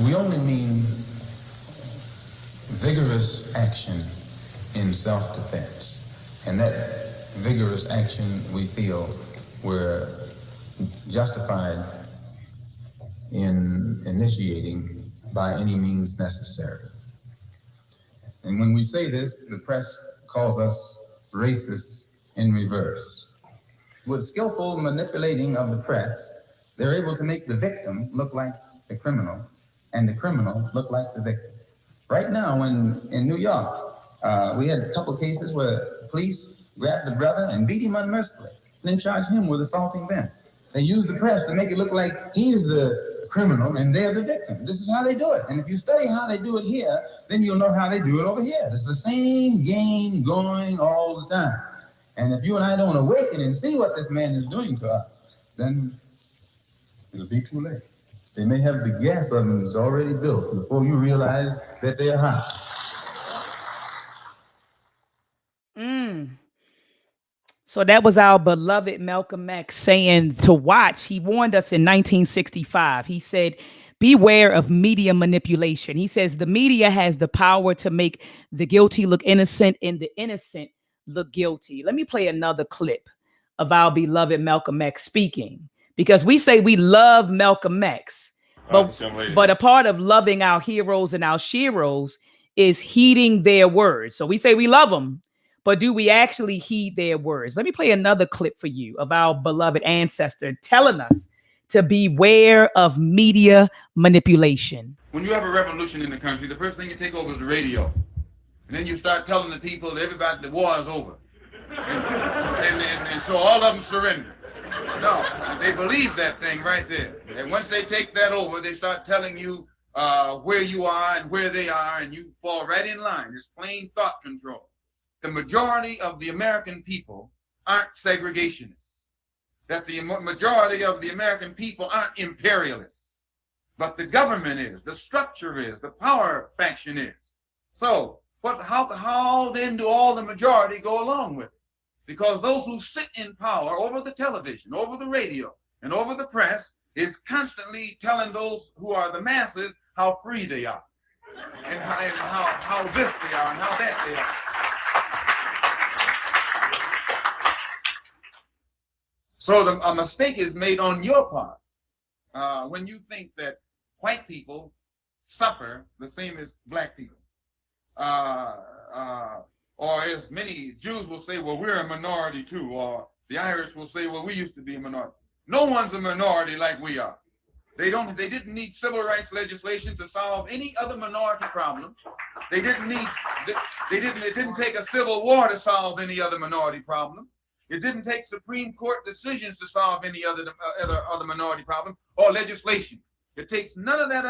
We only mean vigorous action in self-defense. And that vigorous action, we feel, we're justified in initiating by any means necessary. And when we say this, the press calls us racists in reverse. With skillful manipulating of the press, they're able to make the victim look like the criminal and the criminal look like the victim. Right now in New York, we had a couple cases where police grabbed the brother and beat him unmercifully, then charged him with assaulting them. They used the press to make it look like he's the criminal and they're the victim. This is how they do it. And if you study how they do it here, then you'll know how they do it over here. It's the same game going all the time. And if you and I don't awaken and see what this man is doing to us, then it'll be too late. They may have the gas ovens already built before you realize that they're hot. So that was our beloved Malcolm X saying to watch. He warned us in 1965. He said, beware of media manipulation. He says the media has the power to make the guilty look innocent and the innocent look guilty. Let me play another clip of our beloved Malcolm X speaking, because we say we love Malcolm X, but a part of loving our heroes and our sheroes is heeding their words. So we say we love them, but do we actually heed their words? Let me play another clip for you of our beloved ancestor telling us to beware of media manipulation. When you have a revolution in the country, the first thing you take over is the radio. And then you start telling the people, everybody, the war is over. And so all of them surrender. No, they believe that thing right there. And once they take that over, they start telling you where you are and where they are, and you fall right in line. It's plain thought control. The majority of the American people aren't segregationists. That the majority of the American people aren't imperialists. But the government is, the structure is, the power faction is. So, how then do all the majority go along with it? Because those who sit in power over the television, over the radio, and over the press is constantly telling those who are the masses how free they are, and how this they are, and how that they are. So a mistake is made on your part when you think that white people suffer the same as black people. Or as many Jews will say, well, we're a minority too. Or the Irish will say, well, we used to be a minority. No one's a minority like we are. They didn't need civil rights legislation to solve any other minority problem. It didn't take a civil war to solve any other minority problem. It didn't take Supreme Court decisions to solve any other minority problem or legislation. It takes none of that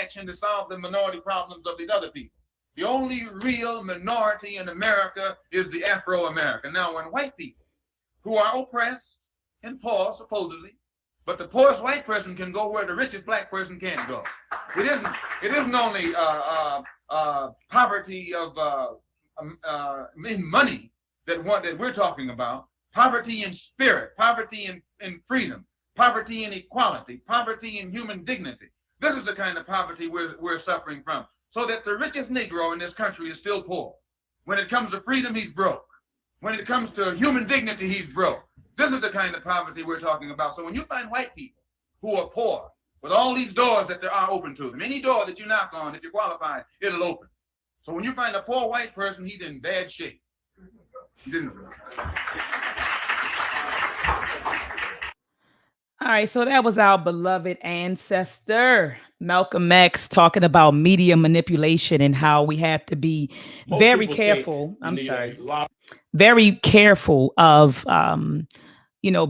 action to solve the minority problems of these other people. The only real minority in America is the Afro-American. Now, when white people who are oppressed and poor, supposedly, but the poorest white person can go where the richest black person can't go. It isn't only poverty of in money that we're talking about. Poverty in spirit, poverty in freedom, poverty in equality, poverty in human dignity. This is the kind of poverty we're suffering from. So that the richest Negro in this country is still poor. When it comes to freedom, he's broke. When it comes to human dignity, he's broke. This is the kind of poverty we're talking about. So when you find white people who are poor, with all these doors that there are open to them, any door that you knock on, if you're qualified, it'll open. So when you find a poor white person, he's in bad shape. All right, so that was our beloved ancestor, Malcolm X, talking about media manipulation and how we have to be very careful. Very careful of,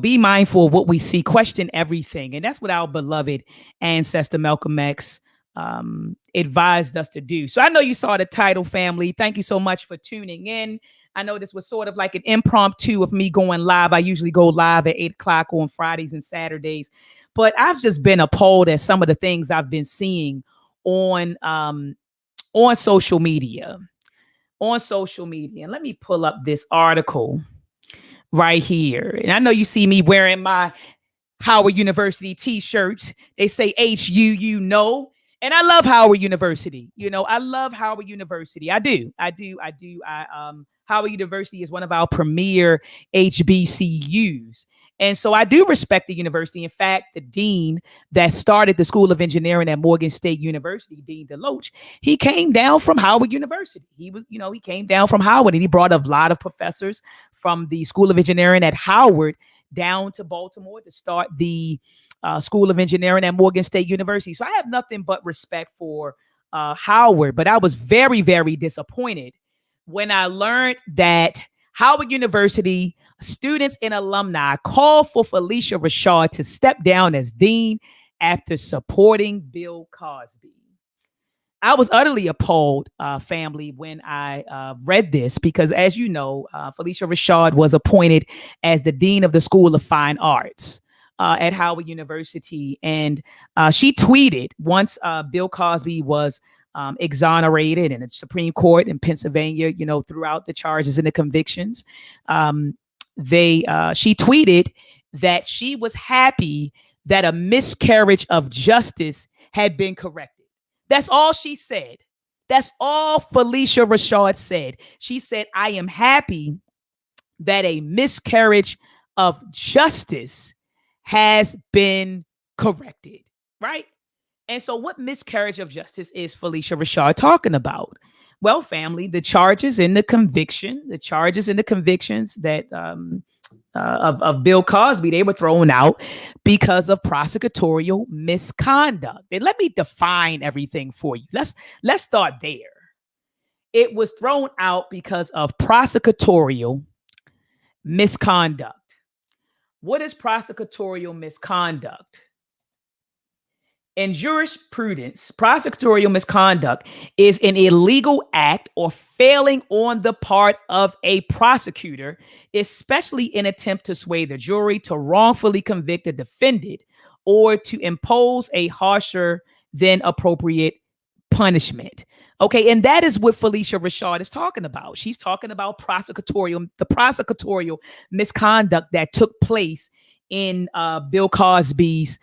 be mindful of what we see, question everything. And that's what our beloved ancestor, Malcolm X, advised us to do. So I know you saw the title, family. Thank you so much for tuning in. I know this was sort of like an impromptu of me going live. I usually go live at 8 o'clock on Fridays and Saturdays, but I've just been appalled at some of the things I've been seeing on social media. And let me pull up this article right here. And I know you see me wearing my Howard University t-shirts. They say HU, And I love Howard University. I love Howard University. I do. Howard University is one of our premier HBCUs. And so I do respect the university. In fact, the dean that started the School of Engineering at Morgan State University, Dean DeLoach, he came down from Howard University. He came down from Howard, and he brought a lot of professors from the School of Engineering at Howard down to Baltimore to start the School of Engineering at Morgan State University. So I have nothing but respect for Howard, but I was very, very disappointed when I learned that Howard University students and alumni called for Felicia Rashad to step down as dean after supporting Bill Cosby. I was utterly appalled, family, when I read this, because as you know, Felicia Rashad was appointed as the dean of the School of Fine Arts at Howard University. And she tweeted once Bill Cosby was exonerated in the Supreme Court in Pennsylvania, throughout the charges and the convictions. She tweeted that she was happy that a miscarriage of justice had been corrected. That's all she said. That's all Felicia Rashad said. She said, I am happy that a miscarriage of justice has been corrected, right? And so what miscarriage of justice is Felicia Rashad talking about? Well, family, the charges and the convictions that of Bill Cosby, they were thrown out because of prosecutorial misconduct. And let me define everything for you. Let's start there. It was thrown out because of prosecutorial misconduct. What is prosecutorial misconduct? In jurisprudence, prosecutorial misconduct is an illegal act or failing on the part of a prosecutor, especially in attempt to sway the jury to wrongfully convict a defendant or to impose a harsher than appropriate punishment. Okay, and that is what Felicia Rashad is talking about. She's talking about the prosecutorial misconduct that took place in Bill Cosby's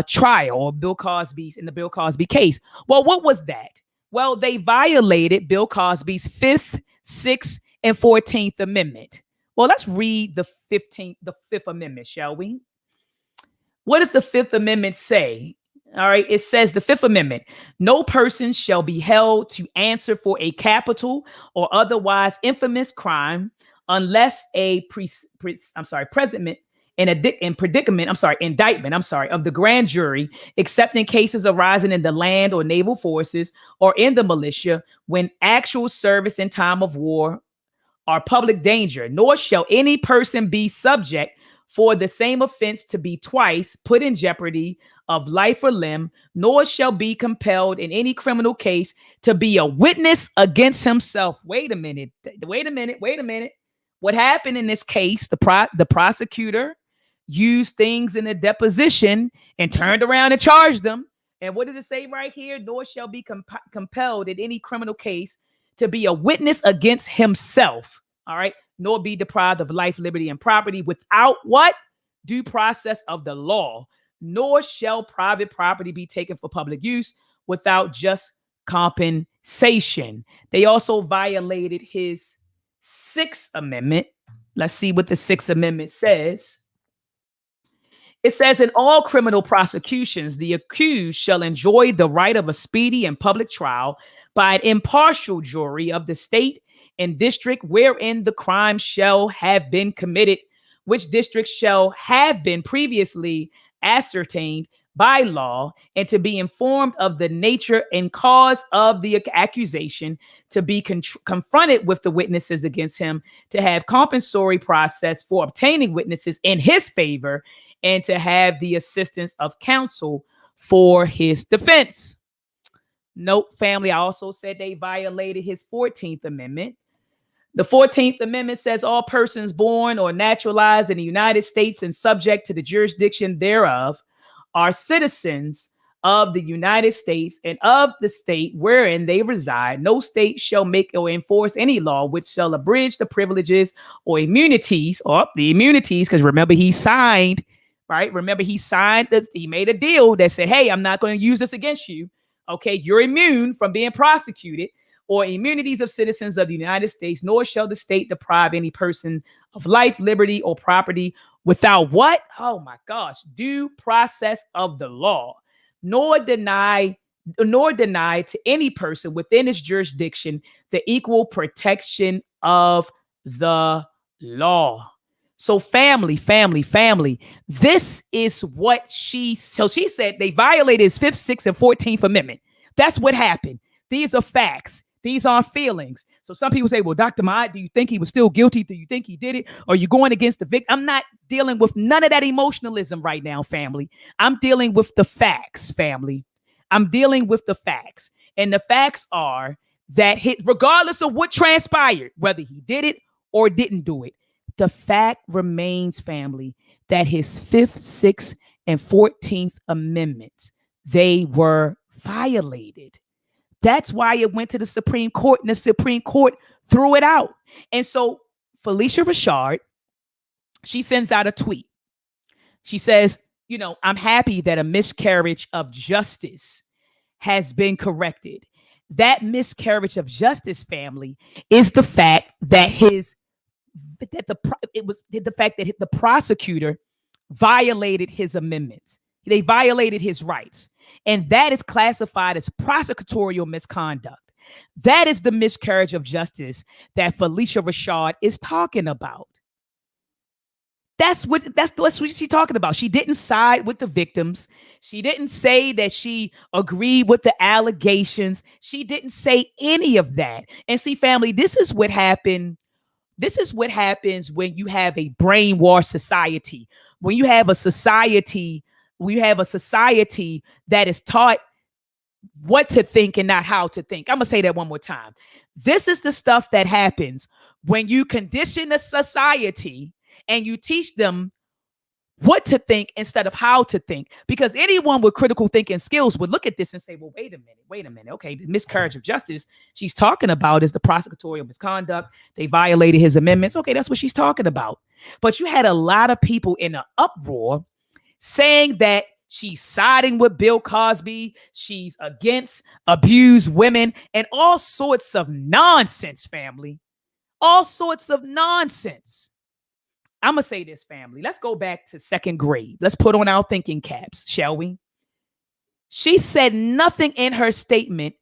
trial, or in the Bill Cosby case. Well, what was that? Well, they violated Bill Cosby's 5th, 6th, and 14th Amendment. Well, let's read the 5th Amendment, shall we? What does the 5th Amendment say? All right, it says the 5th Amendment, no person shall be held to answer for a capital or otherwise infamous crime unless a indictment of the grand jury, except in cases arising in the land or naval forces or in the militia, when actual service in time of war or public danger, nor shall any person be subject for the same offense to be twice put in jeopardy of life or limb, nor shall be compelled in any criminal case to be a witness against himself. Wait a minute. What happened in this case? The prosecutor used things in the deposition and turned around and charged them. And what does it say right here? Nor shall be compelled in any criminal case to be a witness against himself. All right. Nor be deprived of life, liberty, and property without what? Due process of the law. Nor shall private property be taken for public use without just compensation. They also violated his 6th Amendment. Let's see what the 6th Amendment says. It says, in all criminal prosecutions, the accused shall enjoy the right of a speedy and public trial by an impartial jury of the state and district wherein the crime shall have been committed, which district shall have been previously ascertained by law, and to be informed of the nature and cause of the accusation, to be confronted with the witnesses against him, to have compensatory process for obtaining witnesses in his favor, and to have the assistance of counsel for his defense. Note, family, I also said they violated his 14th Amendment. The 14th Amendment says all persons born or naturalized in the United States and subject to the jurisdiction thereof are citizens of the United States and of the state wherein they reside. No state shall make or enforce any law which shall abridge the privileges or immunities, because remember he signed, right? Remember he signed this, he made a deal that said, hey, I'm not going to use this against you. Okay, you're immune from being prosecuted or immunities of citizens of the United States, nor shall the state deprive any person of life, liberty, or property without what? Oh my gosh, due process of the law, nor deny to any person within its jurisdiction the equal protection of the law. So family. This is what she said they violated his 5th, 6th, and 14th Amendment. That's what happened. These are facts. These aren't feelings. So some people say, well, Dr. Maat, do you think he was still guilty? Do you think he did it? Or are you going against the victim? I'm not dealing with none of that emotionalism right now, family. I'm dealing with the facts, family. I'm dealing with the facts. And the facts are that regardless of what transpired, whether he did it or didn't do it, the fact remains, family, that his 5th, 6th, and 14th Amendments, they were violated. That's why it went to the Supreme Court, and the Supreme Court threw it out. And so Felicia Rashad, she sends out a tweet. She says, I'm happy that a miscarriage of justice has been corrected. That miscarriage of justice, family, is the fact that the prosecutor violated his amendments. They violated his rights. And that is classified as prosecutorial misconduct. That is the miscarriage of justice that Felicia Rashad is talking about. That's what she's talking about. She didn't side with the victims. She didn't say that she agreed with the allegations. She didn't say any of that. And see, family, this is what happened. This is what happens when you have a brainwashed society. When you have a society that is taught what to think and not how to think. I'm going to say that one more time. This is the stuff that happens when you condition a society and you teach them what to think instead of how to think. Because anyone with critical thinking skills would look at this and say, well, wait a minute. Okay, the miscarriage of justice she's talking about is the prosecutorial misconduct. They violated his amendments. Okay, that's what she's talking about. But you had a lot of people in an uproar saying that she's siding with Bill Cosby, she's against abused women, and all sorts of nonsense, family. All sorts of nonsense. I'm going to say this, family. Let's go back to 2nd grade. Let's put on our thinking caps, shall we? She said nothing in her statement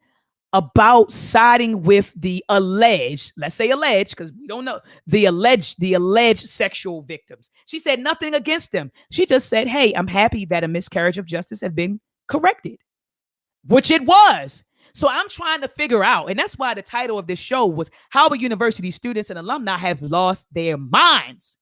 about siding with the alleged, let's say alleged, because we don't know, the alleged sexual victims. She said nothing against them. She just said, hey, I'm happy that a miscarriage of justice has been corrected, which it was. So I'm trying to figure out, and that's why the title of this show was How University Students and Alumni Have Lost Their Minds.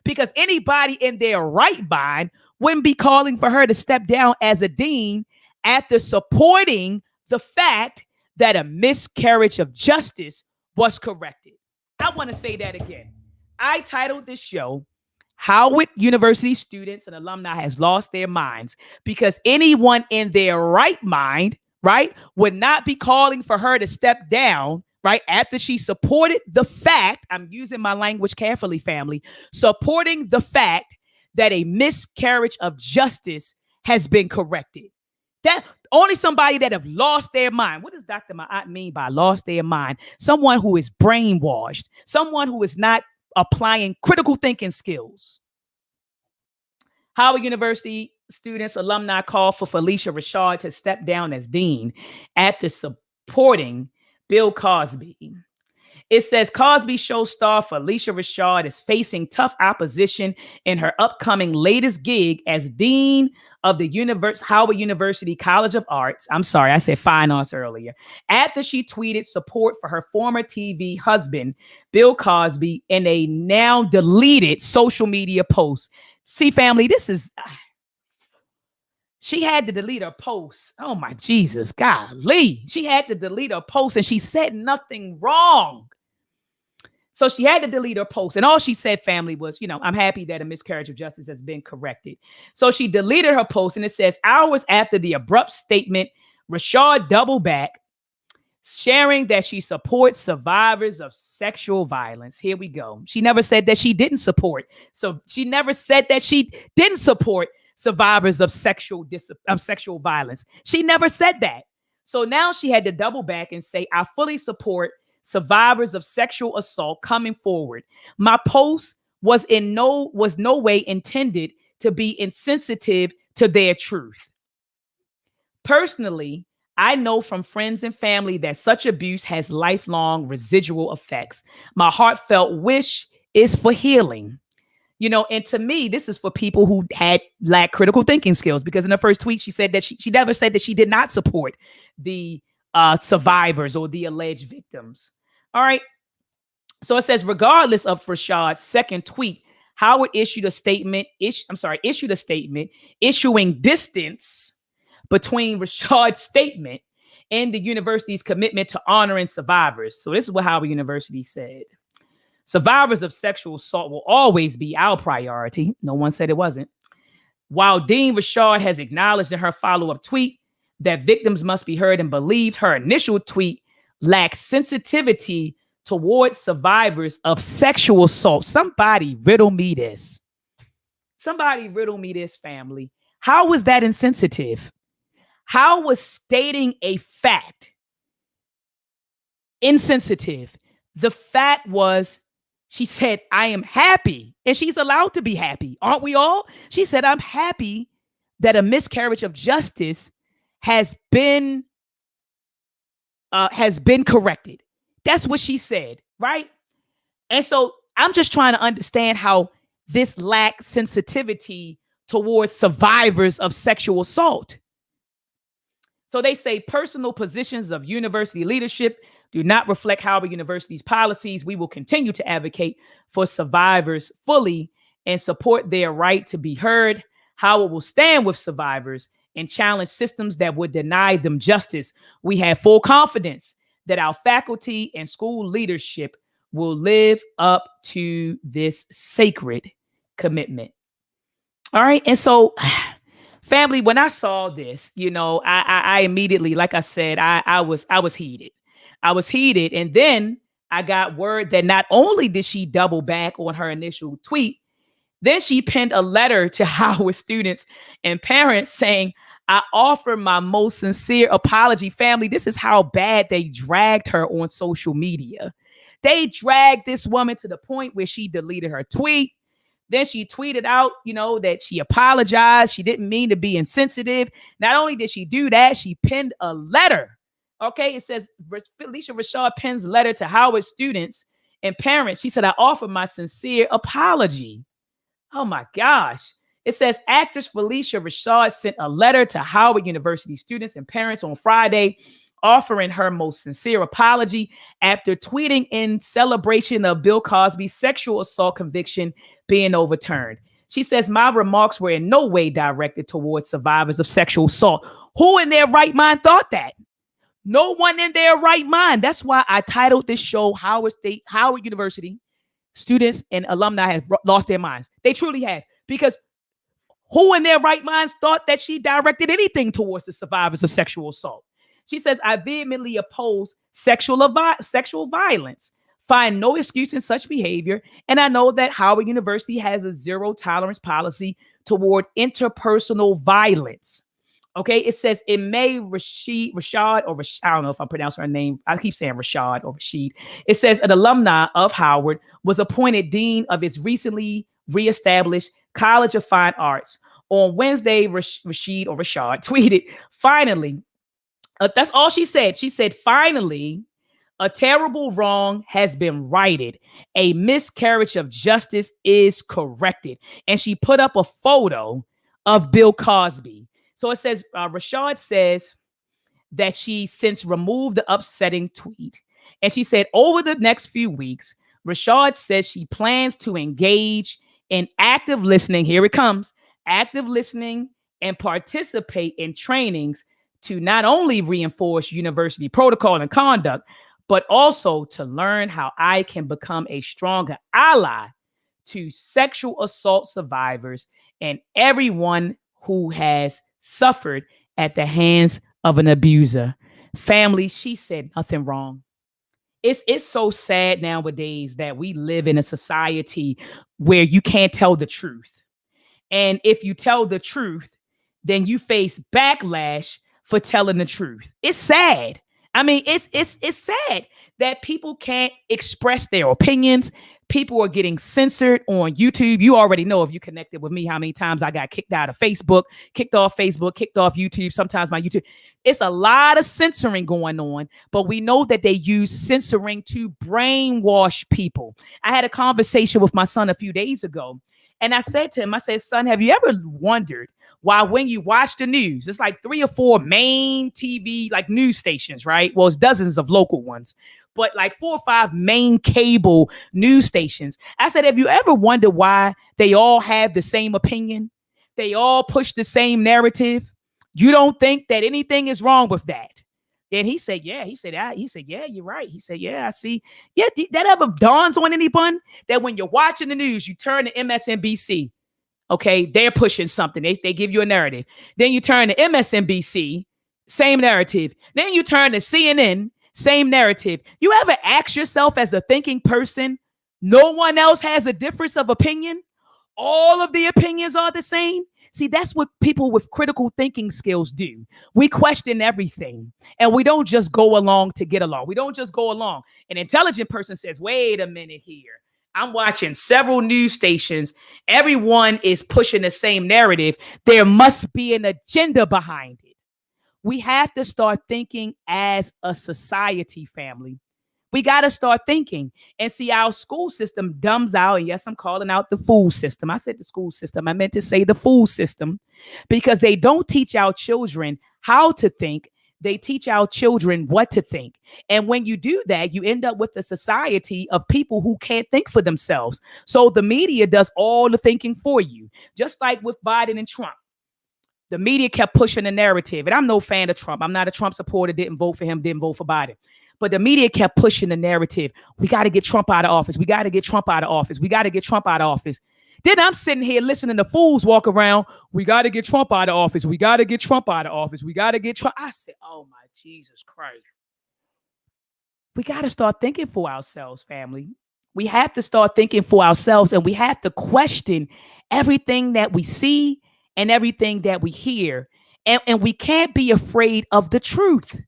Because anybody in their right mind wouldn't be calling for her to step down as a dean after supporting the fact that a miscarriage of justice was corrected. I want to say that again. I titled this show, How University Students and Alumni Has Lost Their Minds, because anyone in their right mind, right, would not be calling for her to step down, right, after she supported the fact, I'm using my language carefully, family, supporting the fact that a miscarriage of justice has been corrected. That only somebody that have lost their mind. What does Dr. Maat mean by lost their mind? Someone who is brainwashed, someone who is not applying critical thinking skills. Howard University students, alumni call for Felicia Rashad to step down as dean after supporting Bill Cosby. It says Cosby show star Felicia Rashad is facing tough opposition in her upcoming latest gig as dean of the Howard University College of Arts. I'm sorry, I said fine arts earlier. After she tweeted support for her former TV husband, Bill Cosby, in a now deleted social media post. See, family, she had to delete her post. Oh my Jesus, golly. She had to delete her post and she said nothing wrong. So she had to delete her post. And all she said, family, was, I'm happy that a miscarriage of justice has been corrected. So she deleted her post and it says, hours after the abrupt statement, Rashad doubled back, sharing that she supports survivors of sexual violence. Here we go. She never said that she didn't support. So she never said that she didn't support survivors of sexual violence. She never said that. So now she had to double back and say, I fully support survivors of sexual assault coming forward. My post was no way intended to be insensitive to their truth. Personally, I know from friends and family that such abuse has lifelong residual effects. My heartfelt wish is for healing. And to me, this is for people who lack critical thinking skills, because in her first tweet, she said that she never said that she did not support the survivors or the alleged victims. All right. So it says, regardless of Rashad's second tweet, Howard issued a statement issuing distance between Rashad's statement and the university's commitment to honoring survivors. So this is what Howard University said. Survivors of sexual assault will always be our priority. No one said it wasn't. While Dean Rashad has acknowledged in her follow-up tweet that victims must be heard and believed, her initial tweet lacked sensitivity towards survivors of sexual assault. Somebody riddle me this. Family. How was that insensitive? How was stating a fact insensitive? The fact was, she said, I am happy. And she's allowed to be happy. Aren't we all? She said, I'm happy that a miscarriage of justice has been corrected. That's what she said, right? And so I'm just trying to understand how this lacks sensitivity towards survivors of sexual assault. So they say personal positions of university leadership do not reflect Howard University's policies. We will continue to advocate for survivors fully and support their right to be heard. Howard will stand with survivors and challenge systems that would deny them justice. We have full confidence that our faculty and school leadership will live up to this sacred commitment. All right. And so, family, when I saw this, I immediately, like I said, I was heated. And then I got word that not only did she double back on her initial tweet, then she penned a letter to Howard students and parents saying, I offer my most sincere apology. Family, this is how bad they dragged her on social media. They dragged this woman to the point where she deleted her tweet. Then she tweeted out, that she apologized. She didn't mean to be insensitive. Not only did she do that, she penned a letter. Okay, it says Felicia Rashad pens letter to Howard students and parents. She said, I offer my sincere apology. Oh my gosh. It says actress Felicia Rashad sent a letter to Howard University students and parents on Friday, offering her most sincere apology after tweeting in celebration of Bill Cosby's sexual assault conviction being overturned. She says, my remarks were in no way directed towards survivors of sexual assault. Who in their right mind thought that? No one in their right mind. That's why I titled this show, Howard University students and alumni have lost their minds. They truly have, because who in their right minds thought that she directed anything towards the survivors of sexual assault? She says, I vehemently oppose sexual violence, find no excuse in such behavior, and I know that Howard University has a zero tolerance policy toward interpersonal violence. Okay, it says it may Rashad, or I don't know if I'm pronouncing her name. I keep saying Rashad or Rashid. It says an alumni of Howard was appointed dean of its recently reestablished College of Fine Arts. On Wednesday, Rashid or Rashad tweeted, finally, that's all she said. She said, finally, a terrible wrong has been righted. A miscarriage of justice is corrected. And she put up a photo of Bill Cosby. So it says, Rashad says that she since removed the upsetting tweet. And she said, over the next few weeks, Rashad says she plans to engage in active listening. Here it comes. Active listening and participate in trainings to not only reinforce university protocol and conduct, but also to learn how I can become a stronger ally to sexual assault survivors and everyone who has suffered at the hands of an abuser. Family, she said nothing wrong. It's so sad nowadays that we live in a society where you can't tell the truth. And if you tell the truth, then you face backlash for telling the truth. It's sad. I mean, it's sad that people can't express their opinions. People are getting censored on YouTube. You already know, if you connected with me, how many times I got kicked out of Facebook, kicked off YouTube, sometimes my YouTube. It's a lot of censoring going on, but we know that they use censoring to brainwash people. I had a conversation with my son a few days ago, and I said to him, I said, son, have you ever wondered why when you watch the news, it's like 3 or 4 main TV, like news stations, right? Well, it's dozens of local ones, but like 4 or 5 main cable news stations. I said, have you ever wondered why they all have the same opinion? They all push the same narrative. You don't think that anything is wrong with that? And he said, yeah. He said, yeah, you're right. He said, yeah, I see. Yeah, that ever dawns on anyone that when you're watching the news, you turn to MSNBC. Okay, they're pushing something. They give you a narrative. Then you turn to MSNBC, same narrative. Then you turn to CNN, same narrative. You ever ask yourself as a thinking person, no one else has a difference of opinion? All of the opinions are the same? See, that's what people with critical thinking skills do. We question everything, and we don't just go along to get along. We don't just go along. An intelligent person says, wait a minute here. I'm watching several news stations. Everyone is pushing the same narrative. There must be an agenda behind it. We have to start thinking as a society, family. We got to start thinking. And see, our school system dumbs out. And yes, I'm calling out the fool system. I said the school system. I meant to say the fool system, because they don't teach our children how to think. They teach our children what to think. And when you do that, you end up with a society of people who can't think for themselves. So the media does all the thinking for you, just like with Biden and Trump. The media kept pushing the narrative. And I'm no fan of Trump. I'm not a Trump supporter. Didn't vote for him. Didn't vote for Biden. But the media kept pushing the narrative. We got to get Trump out of office. We got to get Trump out of office. We got to get Trump out of office. Then I'm sitting here listening to fools walk around. We got to get Trump out of office. We got to get Trump out of office. We got to get Trump. I said, oh my Jesus Christ. We got to start thinking for ourselves, family. We have to start thinking for ourselves, and we have to question everything that we see and everything that we hear. And we can't be afraid of the truth.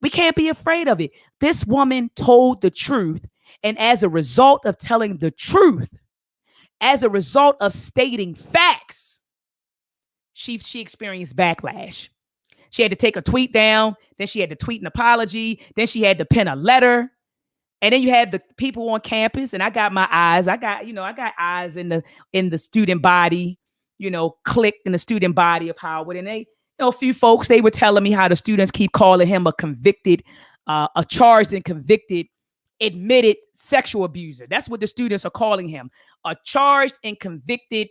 We can't be afraid of it. This woman told the truth. And as a result of telling the truth, as a result of stating facts, she experienced backlash. She had to take a tweet down. Then she had to tweet an apology. Then she had to pen a letter. And then you had the people on campus. And I got my eyes. I got eyes in the student body, click in the student body of Howard. And they, a few folks, they were telling me how the students keep calling him a convicted, a charged and convicted, admitted sexual abuser. That's what the students are calling him. A charged and convicted,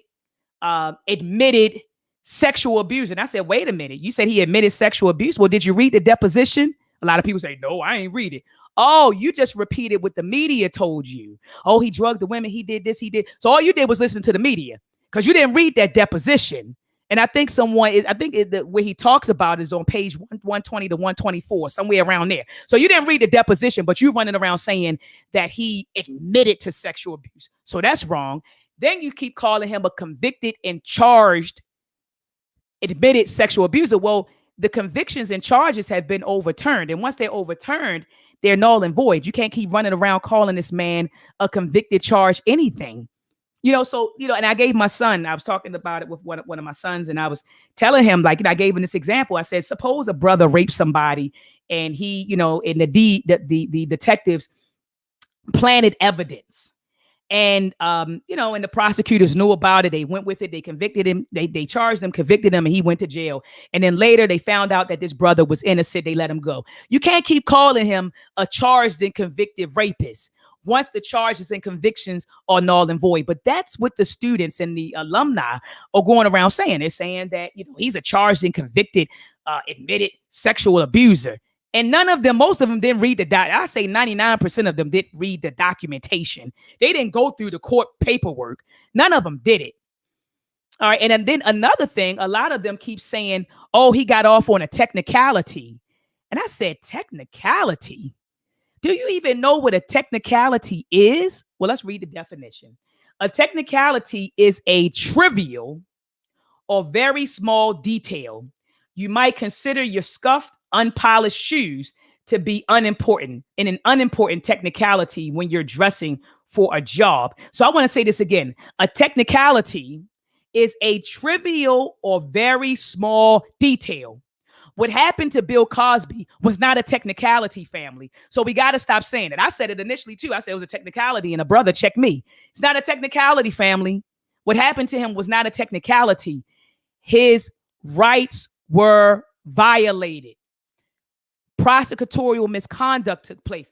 admitted sexual abuser. And I said, wait a minute. You said he admitted sexual abuse. Well, did you read the deposition? A lot of people say, no, I ain't read it. Oh, you just repeated what the media told you. Oh, he drugged the women. He did this. He did. So all you did was listen to the media, because you didn't read that deposition. And I think where he talks about is on page 120 to 124, somewhere around there. So you didn't read the deposition, but you're running around saying that he admitted to sexual abuse. So that's wrong. Then you keep calling him a convicted and charged, admitted sexual abuser. Well, the convictions and charges have been overturned. And once they're overturned, they're null and void. You can't keep running around calling this man a convicted, charged anything. And I gave my son, I was talking about it with one of my sons, and I was telling him, I gave him this example. I said, suppose a brother raped somebody, and he, and the detectives planted evidence, and, and the prosecutors knew about it. They went with it. They convicted him. They charged him, convicted him, and he went to jail. And then later they found out that this brother was innocent. They let him go. You can't keep calling him a charged and convicted rapist once the charges and convictions are null and void. But that's what the students and the alumni are going around saying. They're saying that, he's a charged and convicted, admitted sexual abuser. And most of them didn't read I say 99% of them didn't read the documentation. They didn't go through the court paperwork. None of them did it. All right. And then another thing, a lot of them keep saying, oh, he got off on a technicality. And I said, technicality? Do you even know what a technicality is? Well, let's read the definition. A technicality is a trivial or very small detail You might consider your scuffed, unpolished shoes to be unimportant in an unimportant technicality when you're dressing for a job. So I want to say this again. A technicality is a trivial or very small detail. What happened to Bill Cosby was not a technicality, family. So we got to stop saying it. I said it initially too. I said it was a technicality, and a brother checked me. It's not a technicality, family. What happened to him was not a technicality. His rights were violated. Prosecutorial misconduct took place.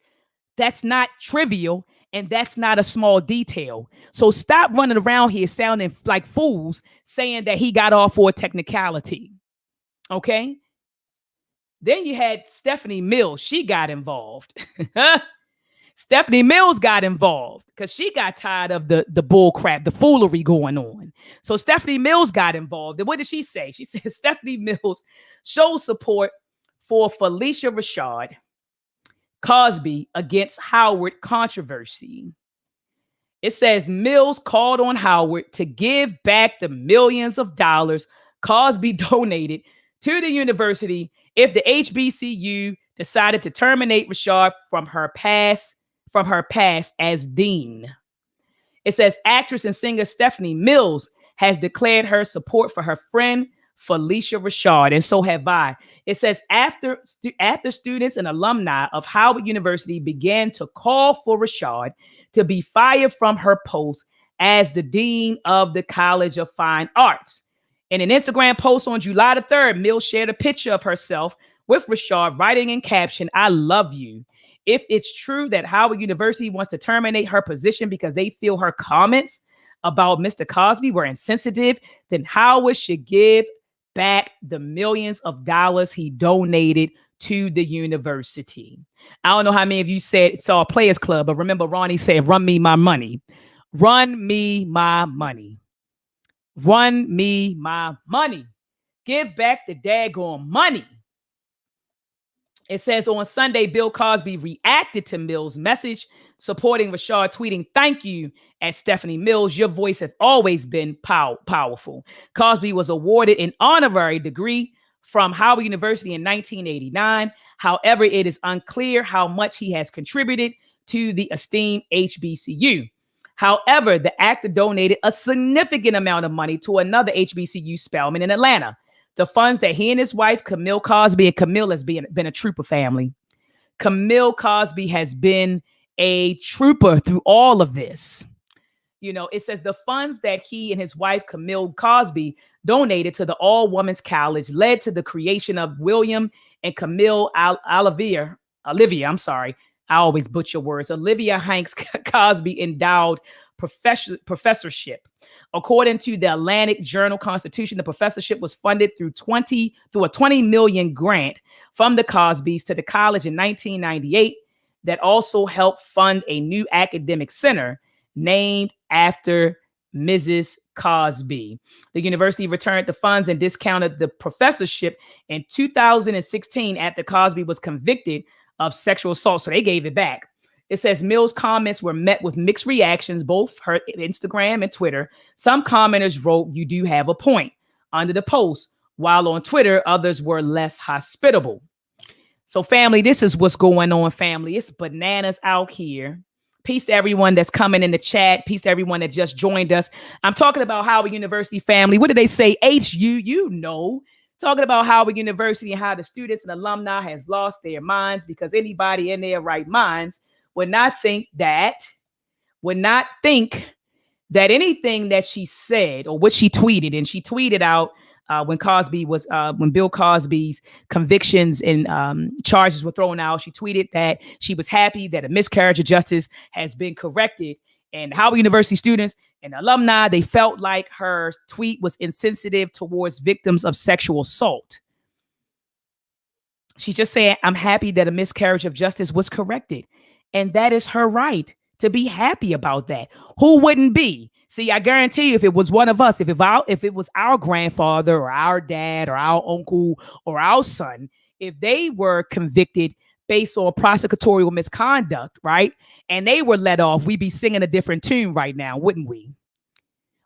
That's not trivial, and that's not a small detail. So stop running around here sounding like fools saying that he got off for a technicality. Okay? Then you had Stephanie Mills. She got involved. Stephanie Mills got involved because she got tired of the bull crap, the foolery going on. So Stephanie Mills got involved. And what did she say? She said Stephanie Mills showed support for Felicia Rashad Cosby against Howard controversy. It says Mills called on Howard to give back the millions of dollars Cosby donated to the university if the HBCU decided to terminate Rashad from her past as dean. It says actress and singer Stephanie Mills has declared her support for her friend Felicia Rashad, and so have I. It says after students and alumni of Howard University began to call for Rashad to be fired from her post as the dean of the College of Fine Arts. In an Instagram post on July the 3rd, Mills shared a picture of herself with Rashad, writing in caption, "I love you. If it's true that Howard University wants to terminate her position because they feel her comments about Mr. Cosby were insensitive, then Howard should give back the millions of dollars he donated to the university." I don't know how many of you saw Players Club, but remember Ronnie said, "Run me my money. Run me my money. Run me my money. Give back the daggone money." It says on Sunday, Bill Cosby reacted to Mills' message supporting Rashad, tweeting, "Thank you at Stephanie Mills. Your voice has always been powerful." Cosby was awarded an honorary degree from Howard University in 1989. However, it is unclear how much he has contributed to the esteemed HBCU. However, the actor donated a significant amount of money to another HBCU, Spelman in Atlanta. The funds that he and his wife, Camille Cosby, and Camille has been a trooper family. Camille Cosby has been a trooper through all of this. You know, it says the funds that he and his wife, Camille Cosby, donated to the all-women's college led to the creation of William and Camille Olivia, I'm sorry, I always butcher words, Olivia Hanks Cosby Endowed Professorship. According to the Atlantic Journal-Constitution, the professorship was funded through a $20 million grant from the Cosbys to the college in 1998 that also helped fund a new academic center named after Mrs. Cosby. The university returned the funds and discounted the professorship in 2016 after Cosby was convicted of sexual assault, so they gave it back. It says Mills' comments were met with mixed reactions, both her Instagram and Twitter. Some commenters wrote, "You do have a point," under the post, while on Twitter, others were less hospitable. So family, this is what's going on, family. It's bananas out here. Peace to everyone that's coming in the chat. Peace to everyone that just joined us. I'm talking about Howard University, family. What did they say? HU, you know. Talking about Howard University and how the students and alumni has lost their minds because anybody in their right minds would not think that anything that she said or what she tweeted, and she tweeted out when Bill Cosby's convictions and charges were thrown out, she tweeted that she was happy that a miscarriage of justice has been corrected. And Howard University students and alumni, they felt like her tweet was insensitive towards victims of sexual assault. She's just saying, "I'm happy that a miscarriage of justice was corrected." And that is her right to be happy about that. Who wouldn't be? See, I guarantee you, if it was one of us, if it was our grandfather or our dad or our uncle or our son, if they were convicted based on prosecutorial misconduct, right, and they were let off, we'd be singing a different tune right now, wouldn't we?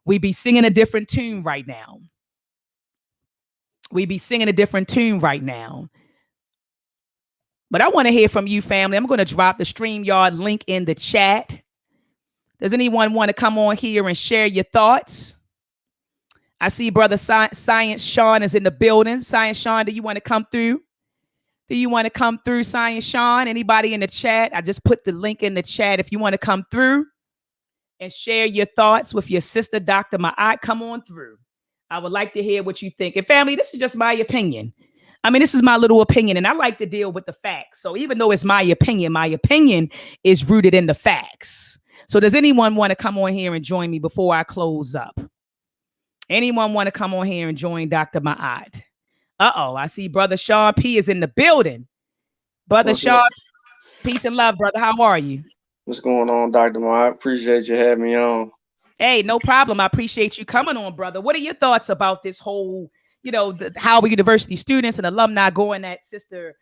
We'd be singing a different tune right now. we'd be singing a different tune right now. But I want to hear from you, family. I'm going to drop the StreamYard link in the chat. Does anyone want to come on here and share your thoughts? I see brother Science Sean is in the building. Science Sean, do you want to come through? Do you want to come through, Science Sean? Anybody in the chat? I just put the link in the chat. If you want to come through and share your thoughts with your sister, Dr. Maat, come on through. I would like to hear what you think. And family, this is just my opinion. I mean, this is my little opinion, and I like to deal with the facts. So even though it's my opinion is rooted in the facts. So does anyone want to come on here and join me before I close up? Anyone want to come on here and join Dr. Maat? Uh-oh, I see brother Sean P is in the building. Brother Sean, peace and love, brother. How are you? What's going on, Dr. Maat? Appreciate you having me on. Hey, no problem. I appreciate you coming on, brother. What are your thoughts about this whole, the Howard University students and alumni going at Sister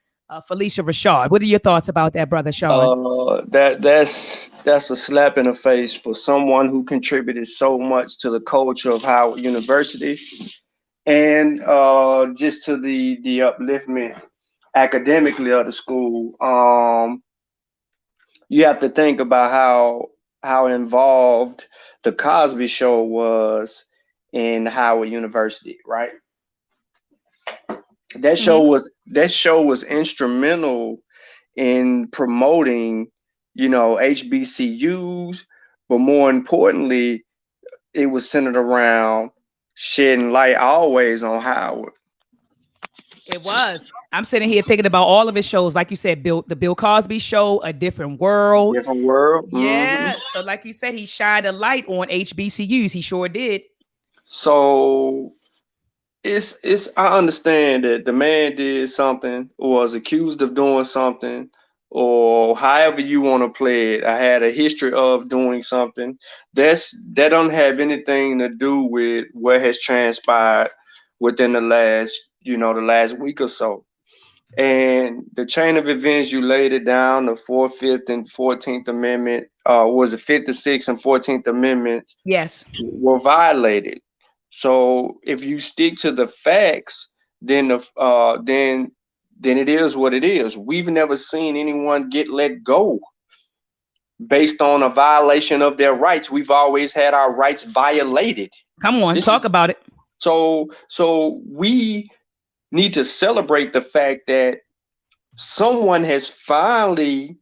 Felicia Rashad? What are your thoughts about that, brother Sean? That's a slap in the face for someone who contributed so much to the culture of Howard University and just to the upliftment academically of the school. You have to think about how involved the Cosby Show was in Howard University, right? That show was instrumental in promoting, HBCUs, but more importantly, it was centered around shedding light always on Howard. It was. I'm sitting here thinking about all of his shows, like you said, the Bill Cosby Show, A Different World. Different World. Yeah. So like you said, he shined a light on HBCUs. He sure did. So I understand that the man did something or was accused of doing something, or however you want to play it. I had a history of doing something. That don't have anything to do with what has transpired within the last week or so. And the chain of events, you laid it down, the 4th, 5th, and 14th Amendment, was the 5th, the 6th, and 14th Amendments, yes, were violated. So if you stick to the facts, then it is what it is. We've never seen anyone get let go based on a violation of their rights. We've always had our rights violated. Come on, talk about it. So we need to celebrate the fact that someone has finally,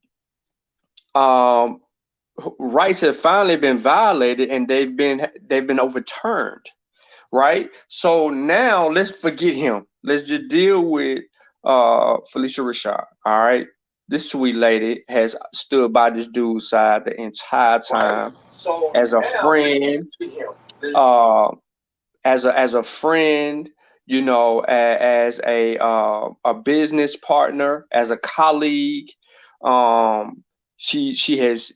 rights have finally been violated and they've been overturned, right? So now let's forget him. Let's just deal with Felicia Rashad. All right, this sweet lady has stood by this dude's side the entire time, right. So as a friend, as a friend, as a business partner, as a colleague. She has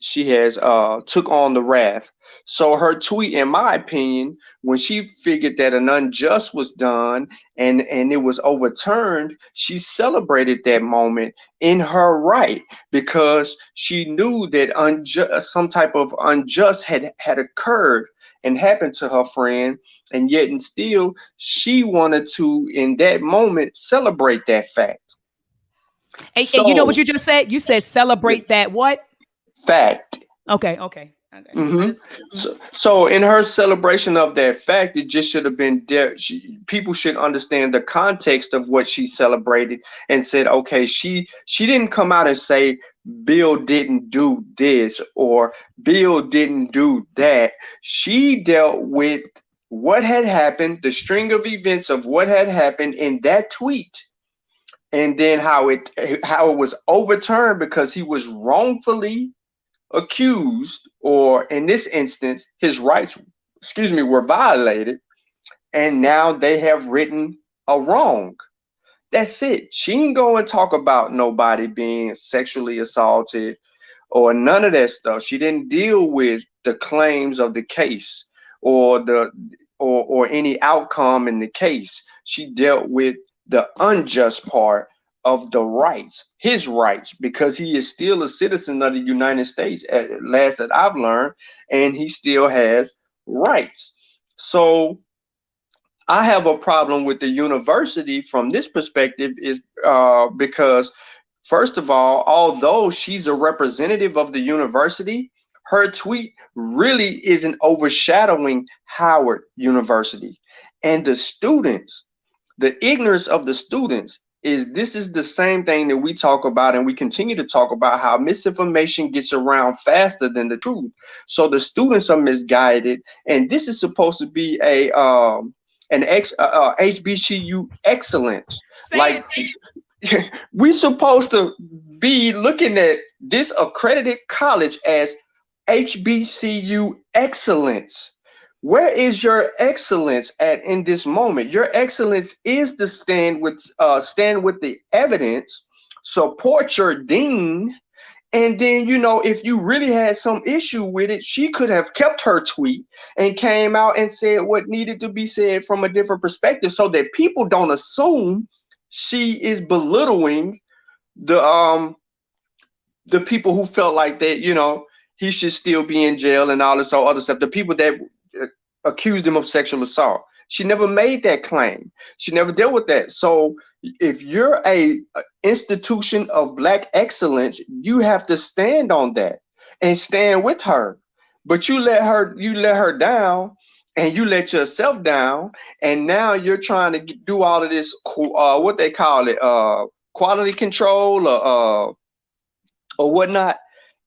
took on the wrath. So her tweet, in my opinion, when she figured that an unjust was done and it was overturned, she celebrated that moment in her right, because she knew that some type of unjust had occurred and happened to her friend, and yet and still she wanted to, in that moment, celebrate that fact. And you know what you just said? You said celebrate that what? Fact. Okay. Mm-hmm. So in her celebration of that fact, it just should have been there. People should understand the context of what she celebrated and said, okay, she didn't come out and say Bill didn't do this or Bill didn't do that. She dealt with what had happened, the string of events of what had happened in that tweet, and then how it was overturned because he was wrongfully accused, or in this instance, his rights, were violated, and now they have written a wrong. That's it. She didn't go and talk about nobody being sexually assaulted or none of that stuff. She didn't deal with the claims of the case or any outcome in the case. She dealt with the unjust part of the rights, his rights, because he is still a citizen of the United States, at last that I've learned, and he still has rights. So I have a problem with the university from this perspective is because, first of all, although she's a representative of the university, her tweet really isn't overshadowing Howard University. And the students, the ignorance of the students is this is the same thing that we talk about and we continue to talk about how misinformation gets around faster than the truth. So the students are misguided, and this is supposed to be a HBCU excellence. Say Like it. we supposed to be looking at this accredited college as HBCU excellence. Where is your excellence at in this moment? Your excellence is to stand with the evidence, support your dean, and then, if you really had some issue with it, she could have kept her tweet and came out and said what needed to be said from a different perspective so that people don't assume she is belittling the people who felt like that, he should still be in jail and all this other stuff. The people that accused him of sexual assault. She never made that claim. She never dealt with that. So if you're a institution of Black excellence, you have to stand on that and stand with her. But you let her down, and you let yourself down, and now you're trying to do all of this what they call it, quality control or whatnot,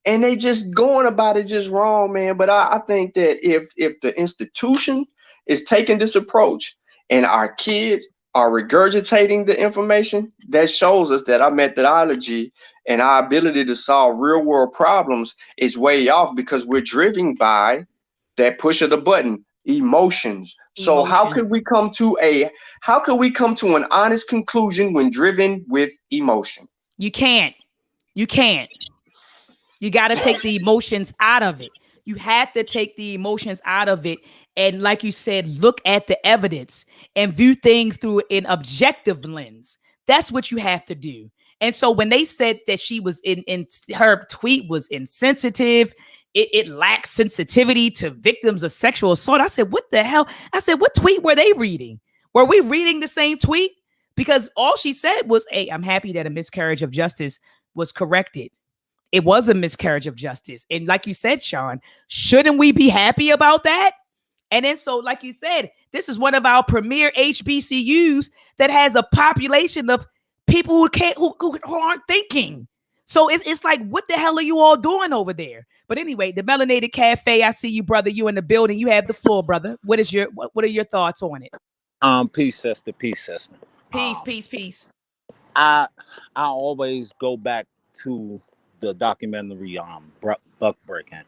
and they just going about it just wrong, man. But I think that if the institution is taking this approach and our kids are regurgitating the information, that shows us that our methodology and our ability to solve real world problems is way off because we're driven by that push of the button, emotions. So how could we come to an honest conclusion when driven with emotion? You can't. You can't. You got to take the emotions out of it. You have to take the emotions out of it. And like you said, look at the evidence and view things through an objective lens. That's what you have to do. And so when they said that she was in her tweet was insensitive, it lacks sensitivity to victims of sexual assault. I said, what the hell? I said, what tweet were they reading? Were we reading the same tweet? Because all she said was, hey, I'm happy that a miscarriage of justice was corrected. It was a miscarriage of justice. And like you said, Sean, shouldn't we be happy about that? And then so, like you said, this is one of our premier HBCUs that has a population of people who aren't thinking. So it's like, what the hell are you all doing over there? But anyway, the Melanated Cafe, I see you, brother. You in the building. You have the floor, brother. What are your thoughts on it? Peace, sister. Peace, sister. Peace. I always go back to the documentary Buck Breaking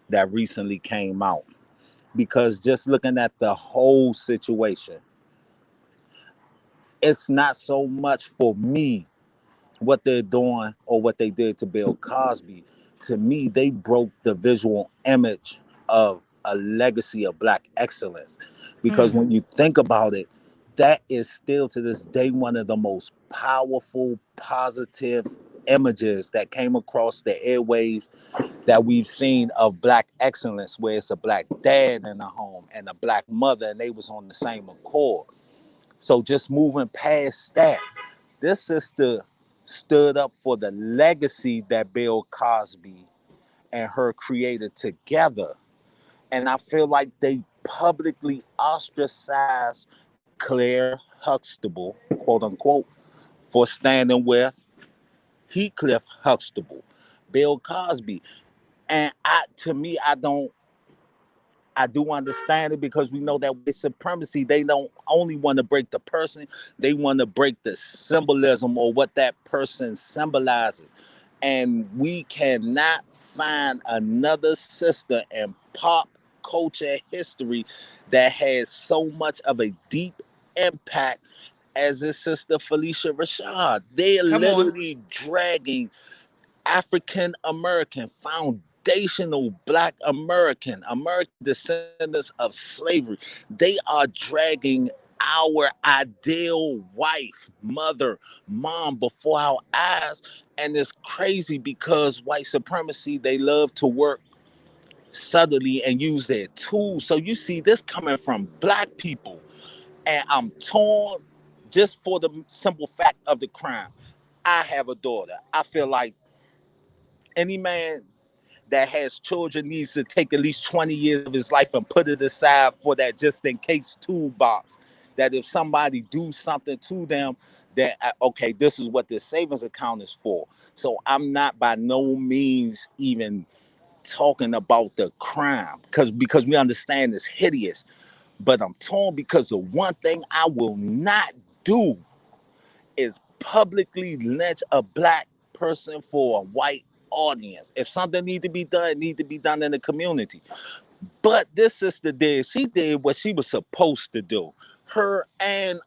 that recently came out, because just looking at the whole situation, it's not so much for me what they're doing or what they did to Bill Cosby. To me, they broke the visual image of a legacy of Black excellence, because when you think about it, that is still to this day one of the most powerful, positive images that came across the airwaves that we've seen of Black excellence, where it's a Black dad in the home and a Black mother, and they was on the same accord. So just moving past that, this sister stood up for the legacy that Bill Cosby and her created together. And I feel like they publicly ostracized Claire Huxtable, quote unquote, for standing with Heathcliff Huxtable, Bill Cosby. And I do understand it, because we know that with supremacy, they don't only want to break the person, they want to break the symbolism or what that person symbolizes. And we cannot find another sister in pop culture history that has so much of a deep impact as his sister Felicia Rashad. They're literally dragging African American, foundational Black American descendants of slavery. They are dragging our ideal wife, mother, mom before our eyes. And it's crazy because white supremacy, they love to work subtly and use their tools. So you see this coming from Black people. And I'm torn just for the simple fact of the crime. I have a daughter. I feel like any man that has children needs to take at least 20 years of his life and put it aside for that just in case toolbox. That if somebody do something to them, that okay, this is what this savings account is for. So I'm not by no means even talking about the crime because we understand it's hideous. But I'm torn because the one thing I will not do is publicly lynch a black person for a white audience. If something need to be done, it need to be done in the community. But this sister she did what she was supposed to do. Her and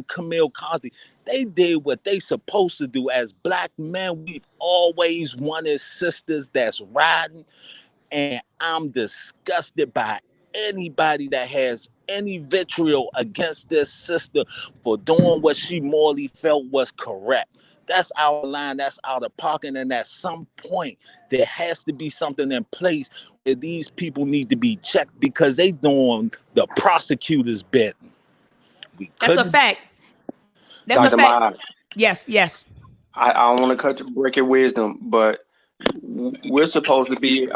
Camille Cosby, they did what they supposed to do. As black men, we've always wanted sisters that's riding, and I'm disgusted by anybody that has any vitriol against this sister for doing what she morally felt was correct. That's our line, that's out of pocket, and at some point there has to be something in place where these people need to be checked because they doing the prosecutor's bidding. That's a fact. That's Dr. a fact. Maat, Yes. I don't want to cut your break your wisdom, but we're supposed to be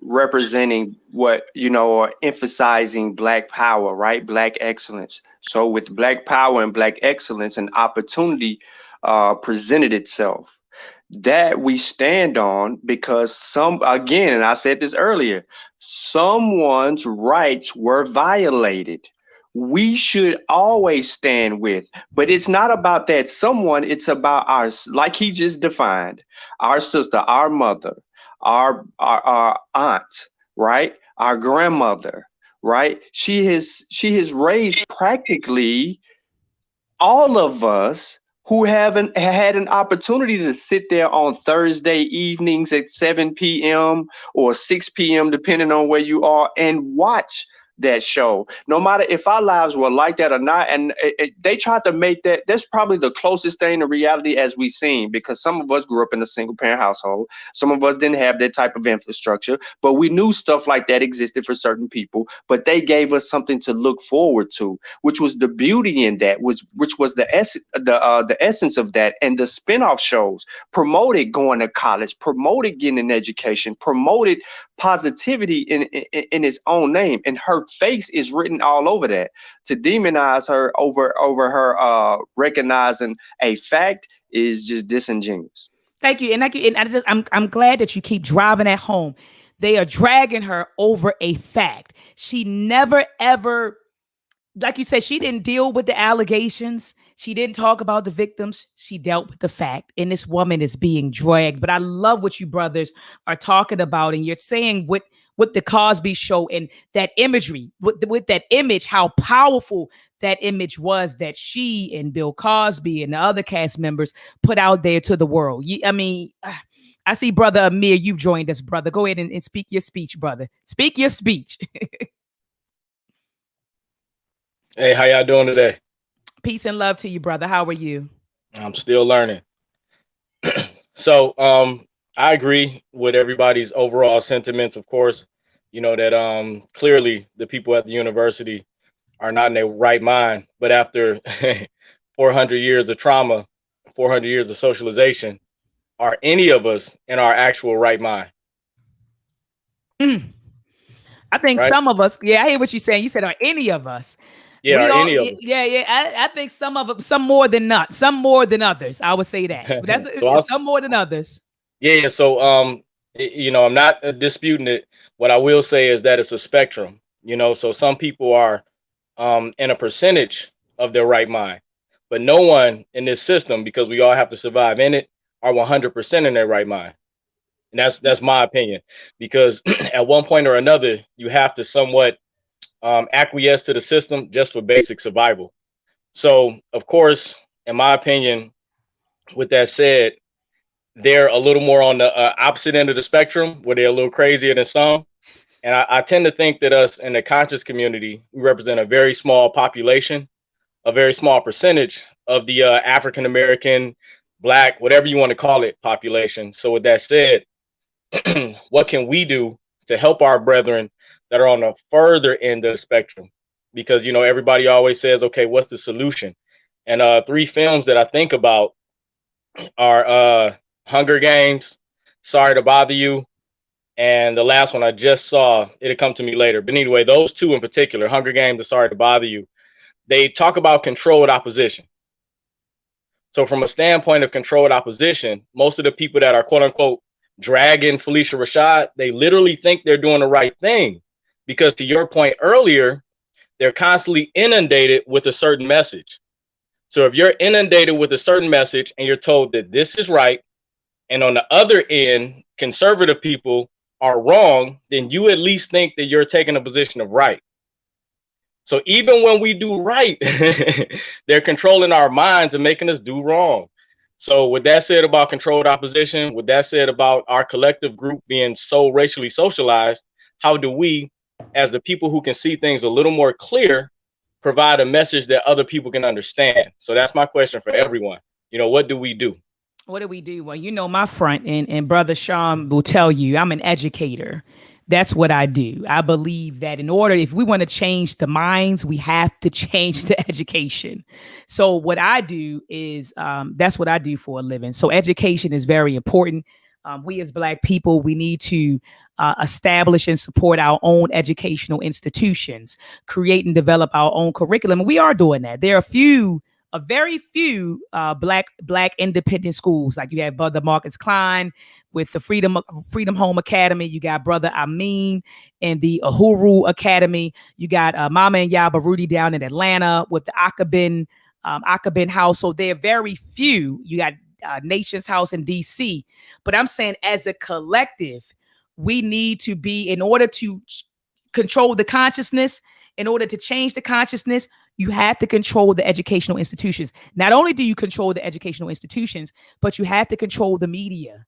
representing what, or emphasizing black power, right? Black excellence. So with black power and black excellence, an opportunity presented itself that we stand on because again, and I said this earlier, someone's rights were violated. We should always stand with, but it's not about that someone, it's about like he just defined, our sister, our mother, our aunt, right? Our grandmother, right? She has raised practically all of us who haven't had an opportunity to sit there on Thursday evenings at 7 p.m. or 6 p.m., depending on where you are, and watch that show, no matter if our lives were like that or not. And they tried to make that's probably the closest thing to reality as we've seen, because some of us grew up in a single parent household. Some of us didn't have that type of infrastructure, but we knew stuff like that existed for certain people. But they gave us something to look forward to, which was the beauty in that, which was the essence of that. And the spinoff shows promoted going to college, promoted getting an education, promoted positivity in its own name, and her face is written all over that. To demonize her over her recognizing a fact is just disingenuous. Thank you. And I'm glad that you keep driving that home. They are dragging her over a fact. She never ever, like you said, she didn't deal with the allegations. She didn't talk about the victims. She dealt with the fact. And this woman is being dragged. But I love what you brothers are talking about. And you're saying with the Cosby Show and that imagery, with that image, how powerful that image was that she and Bill Cosby and the other cast members put out there to the world. I see Brother Amir, you've joined us, brother. Go ahead and speak your speech, brother. Speak your speech. Hey, how y'all doing today? Peace and love to you, brother. How are you? I'm still learning. So I agree with everybody's overall sentiments, of course, that clearly the people at the university are not in their right mind. But after 400 years of trauma, 400 years of socialization, are any of us in our actual right mind? I think some of us, I hear what you're saying. You said, are any of us? Yeah, any of us. I think some of them, some more than others. I would say that. But that's some more than others. Yeah. So, I'm not disputing it. What I will say is that it's a spectrum. So some people are in a percentage of their right mind, but no one in this system, because we all have to survive in it, are 100% in their right mind. And that's my opinion, because at one point or another, you have to somewhat acquiesce to the system just for basic survival. So, of course, in my opinion, with that said, they're a little more on the opposite end of the spectrum, where they're a little crazier than some. And I tend to think that us in the conscious community, we represent a very small population, a very small percentage of the African-American, Black, whatever you want to call it, population. So with that said, what can we do to help our brethren that are on the further end of the spectrum? because, you know, everybody always says, okay, what's the solution? And 3 films that I think about are Hunger Games, Sorry to Bother You, and the last one I just saw, it'll come to me later. But anyway, those 2 in particular, Hunger Games and Sorry to Bother You, they talk about controlled opposition. So from a standpoint of controlled opposition, most of the people that are quote unquote dragging Felicia Rashad, they literally think they're doing the right thing, because to your point earlier, they're constantly inundated with a certain message. So if you're inundated with a certain message and you're told that this is right, and on the other end, conservative people are wrong, then you at least think that you're taking a position of right. So even when we do right, they're controlling our minds and making us do wrong. So with that said about controlled opposition, with that said about our collective group being so racially socialized, how do we, as the people who can see things a little more clear, provide a message that other people can understand? So that's my question for everyone. You know, what do we do? What do we do? Well, you know, my front and Brother Sean will tell you I'm an educator. That's what I do. I believe that in order, if we want to change the minds, we have to change the education. So what I do is that's what I do for a living. So education is very important. We as Black people, we need to establish and support our own educational institutions, create and develop our own curriculum. And we are doing that. There are a very few black independent schools. Like you have Brother Marcus Klein with the Freedom Home Academy. You got Brother Amin and the Uhuru Academy. You got Mama and Yaba Rudy down in Atlanta with the Akabin House. So they're very few. You got Nation's House in DC. But I'm saying as a collective, we need to be, in order to control the consciousness, in order to change the consciousness, you have to control the educational institutions. Not only do you control the educational institutions, but you have to control the media.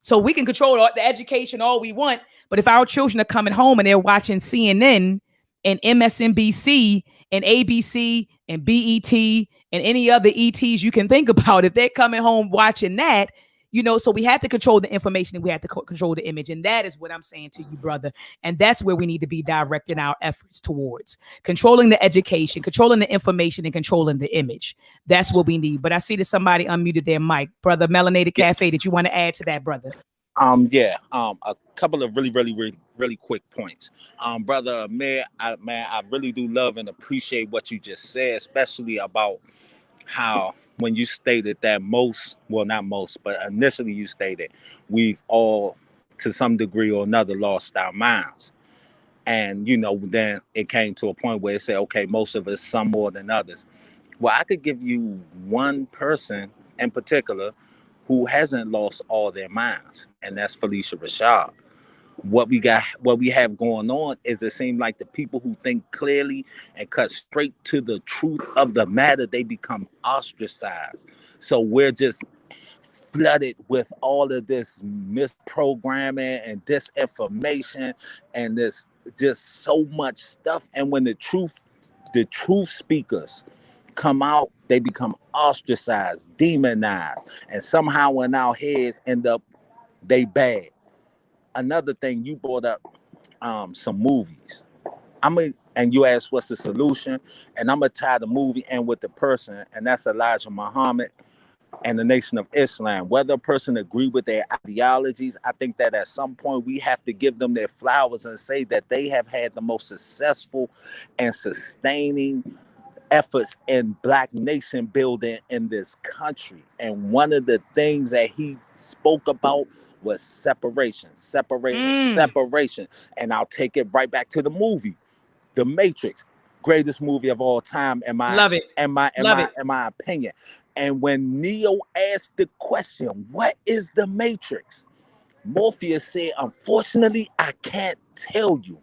So we can control the education all we want, but if our children are coming home and they're watching CNN and MSNBC and ABC and BET and any other ETs you can think about, if they're coming home watching that, you know, so we have to control the information and we have to control the image. And that is what I'm saying to you, brother. And that's where we need to be directing our efforts towards: controlling the education, controlling the information, and controlling the image. That's what we need. But I see that somebody unmuted their mic. Brother Melanated Cafe, did you want to add to that, brother? A couple of really quick points. Brother Mayor, I really do love and appreciate what you just said, especially about how when you stated that not most, but initially you stated we've all, to some degree or another, lost our minds. And, you know, then it came to a point where it said, okay, most of us, some more than others. Well, I could give you one person in particular who hasn't lost all their minds, and that's Felicia Rashad. What we have going on is it seems like the people who think clearly and cut straight to the truth of the matter, they become ostracized. So we're just flooded with all of this misprogramming and disinformation and this just so much stuff. And when the truth speakers come out, they become ostracized, demonized, and somehow in our heads end up they bad. Another thing you brought up, some movies. And you asked what's the solution, and I'm gonna tie the movie in with the person, and that's Elijah Muhammad and the Nation of Islam. Whether a person agree with their ideologies, I think that at some point we have to give them their flowers and say that they have had the most successful and sustaining efforts in Black nation building in this country. And one of the things that he spoke about was separation. And I'll take it right back to the movie, The Matrix, greatest movie of all time in my opinion. And when Neo asked the question, what is the Matrix? Morpheus said, unfortunately, I can't tell you.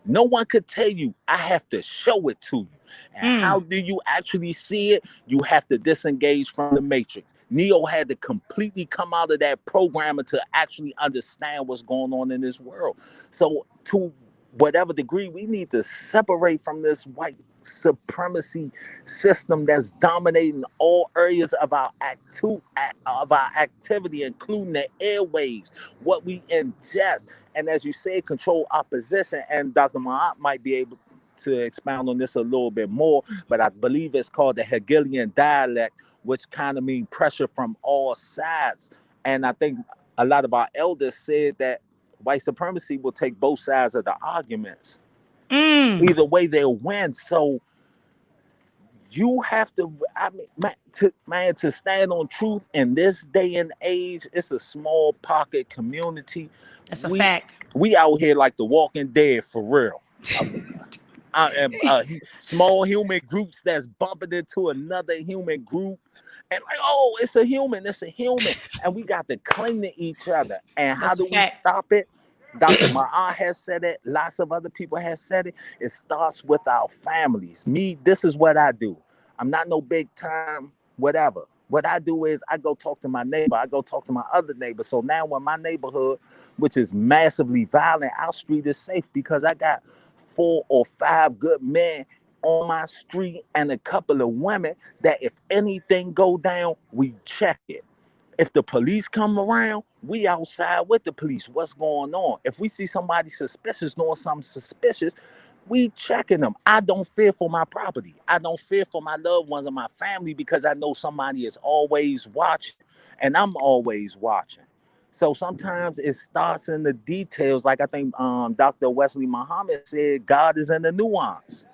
No one could tell you. I have to show it to you. And how do you actually see it? You have to disengage from the Matrix. Neo had to completely come out of that programming to actually understand what's going on in this world. So to whatever degree, we need to separate from this white supremacy system that's dominating all areas of our activity, including the airwaves, what we ingest, and as you say, control opposition. And Dr. Maat might be able to expound on this a little bit more, but I believe it's called the Hegelian dialect, which kind of means pressure from all sides. And I think a lot of our elders said that white supremacy will take both sides of the arguments. Either way, they'll win. So you have to, I mean, to stand on truth in this day and age, it's a small pocket community. That's a fact. We out here like the Walking Dead for real. Small human groups that's bumping into another human group, and like, oh, it's a human, and we got to cling to each other. And how do we stop it? Dr. Maat has said it. Lots of other people have said it. It starts with our families. Me, this is what I do. I'm not no big time whatever. What I do is I go talk to my neighbor. I go talk to my other neighbor. So now when my neighborhood, which is massively violent, our street is safe because I got 4 or 5 good men on my street and a couple of women that if anything go down, we check it. If the police come around, we outside with the police. What's going on? If we see somebody suspicious doing something suspicious, we checking them. I don't fear for my property. I don't fear for my loved ones and my family because I know somebody is always watching and I'm always watching. So sometimes it starts in the details. Like I think Dr. Wesley Muhammad said, God is in the nuance.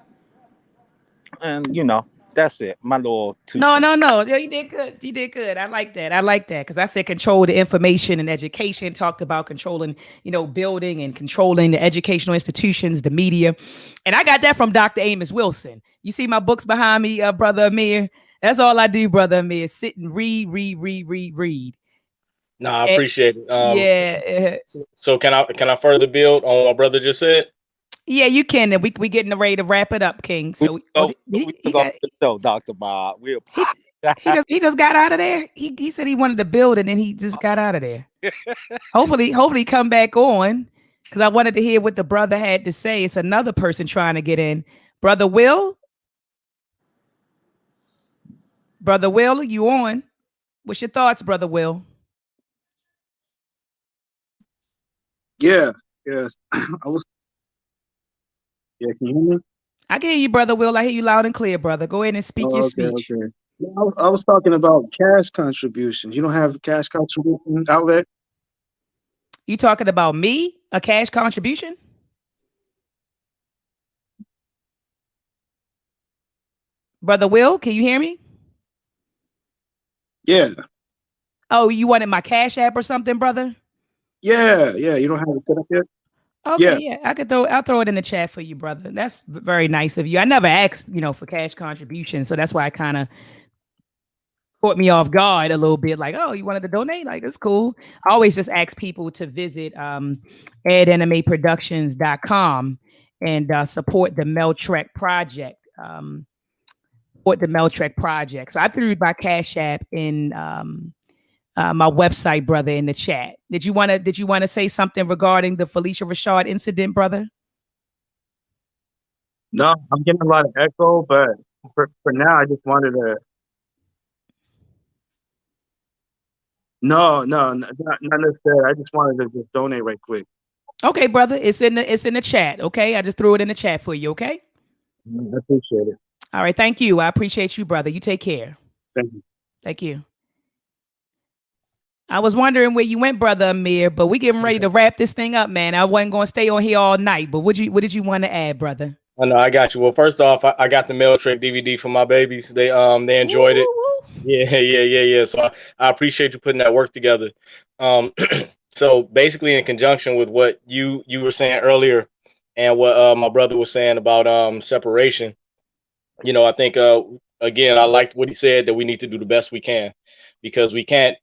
And, you know, that's it. My little 2 cents. No. You did good. You did good. I like that. Because I said control the information and education, talked about controlling, building and controlling the educational institutions, the media. And I got that from Dr. Amos Wilson. You see my books behind me, Brother Amir? That's all I do, Brother Amir. Sit and read. No, I appreciate it. Yeah. So can I further build on what brother just said? Yeah, you can. And we getting ready to wrap it up, King. So we got the show, Dr. Bob. He just got out of there. He said he wanted to build and then he just got out of there. Hopefully come back on because I wanted to hear what the brother had to say. It's another person trying to get in. Brother Will, you on? What's your thoughts, Brother Will? Yes. Yeah, can you hear me? I can hear you, Brother Will. I hear you loud and clear, brother. Go ahead and speak your speech. Okay. I was talking about cash contributions. You don't have a cash contribution outlet? You talking about me? A cash contribution? Brother Will, can you hear me? Yeah. Oh, you wanted my Cash App or something, brother? Yeah. You don't have it set up yet? Okay, yeah. I'll throw it in the chat for you, brother. That's very nice of you. I never asked, for cash contribution, so that's why I kind of caught me off guard a little bit. Like, oh, you wanted to donate? Like, it's cool. I always just ask people to visit edanimateproductions.com and support the Meltrek project. So I threw my Cash App in my website, brother, in the chat. Did you want to say something regarding the Felicia Rashad incident, brother? No, I'm getting a lot of echo, but for now, I just wanted to. No, not necessarily. I just wanted to just donate right quick. Okay, brother, it's in the chat. Okay, I just threw it in the chat for you. Okay. I appreciate it. All right, thank you. I appreciate you, brother. You take care. Thank you. I was wondering where you went, Brother Amir, but we getting ready to wrap this thing up, man. I wasn't going to stay on here all night, but what did you want to add, brother? Oh, no, I got you. Well, first off, I got the Meltrek DVD for my babies. They enjoyed it. Yeah. So I appreciate you putting that work together. So basically, in conjunction with what you were saying earlier, and what my brother was saying about separation, I think again, I liked what he said, that we need to do the best we can, because we can't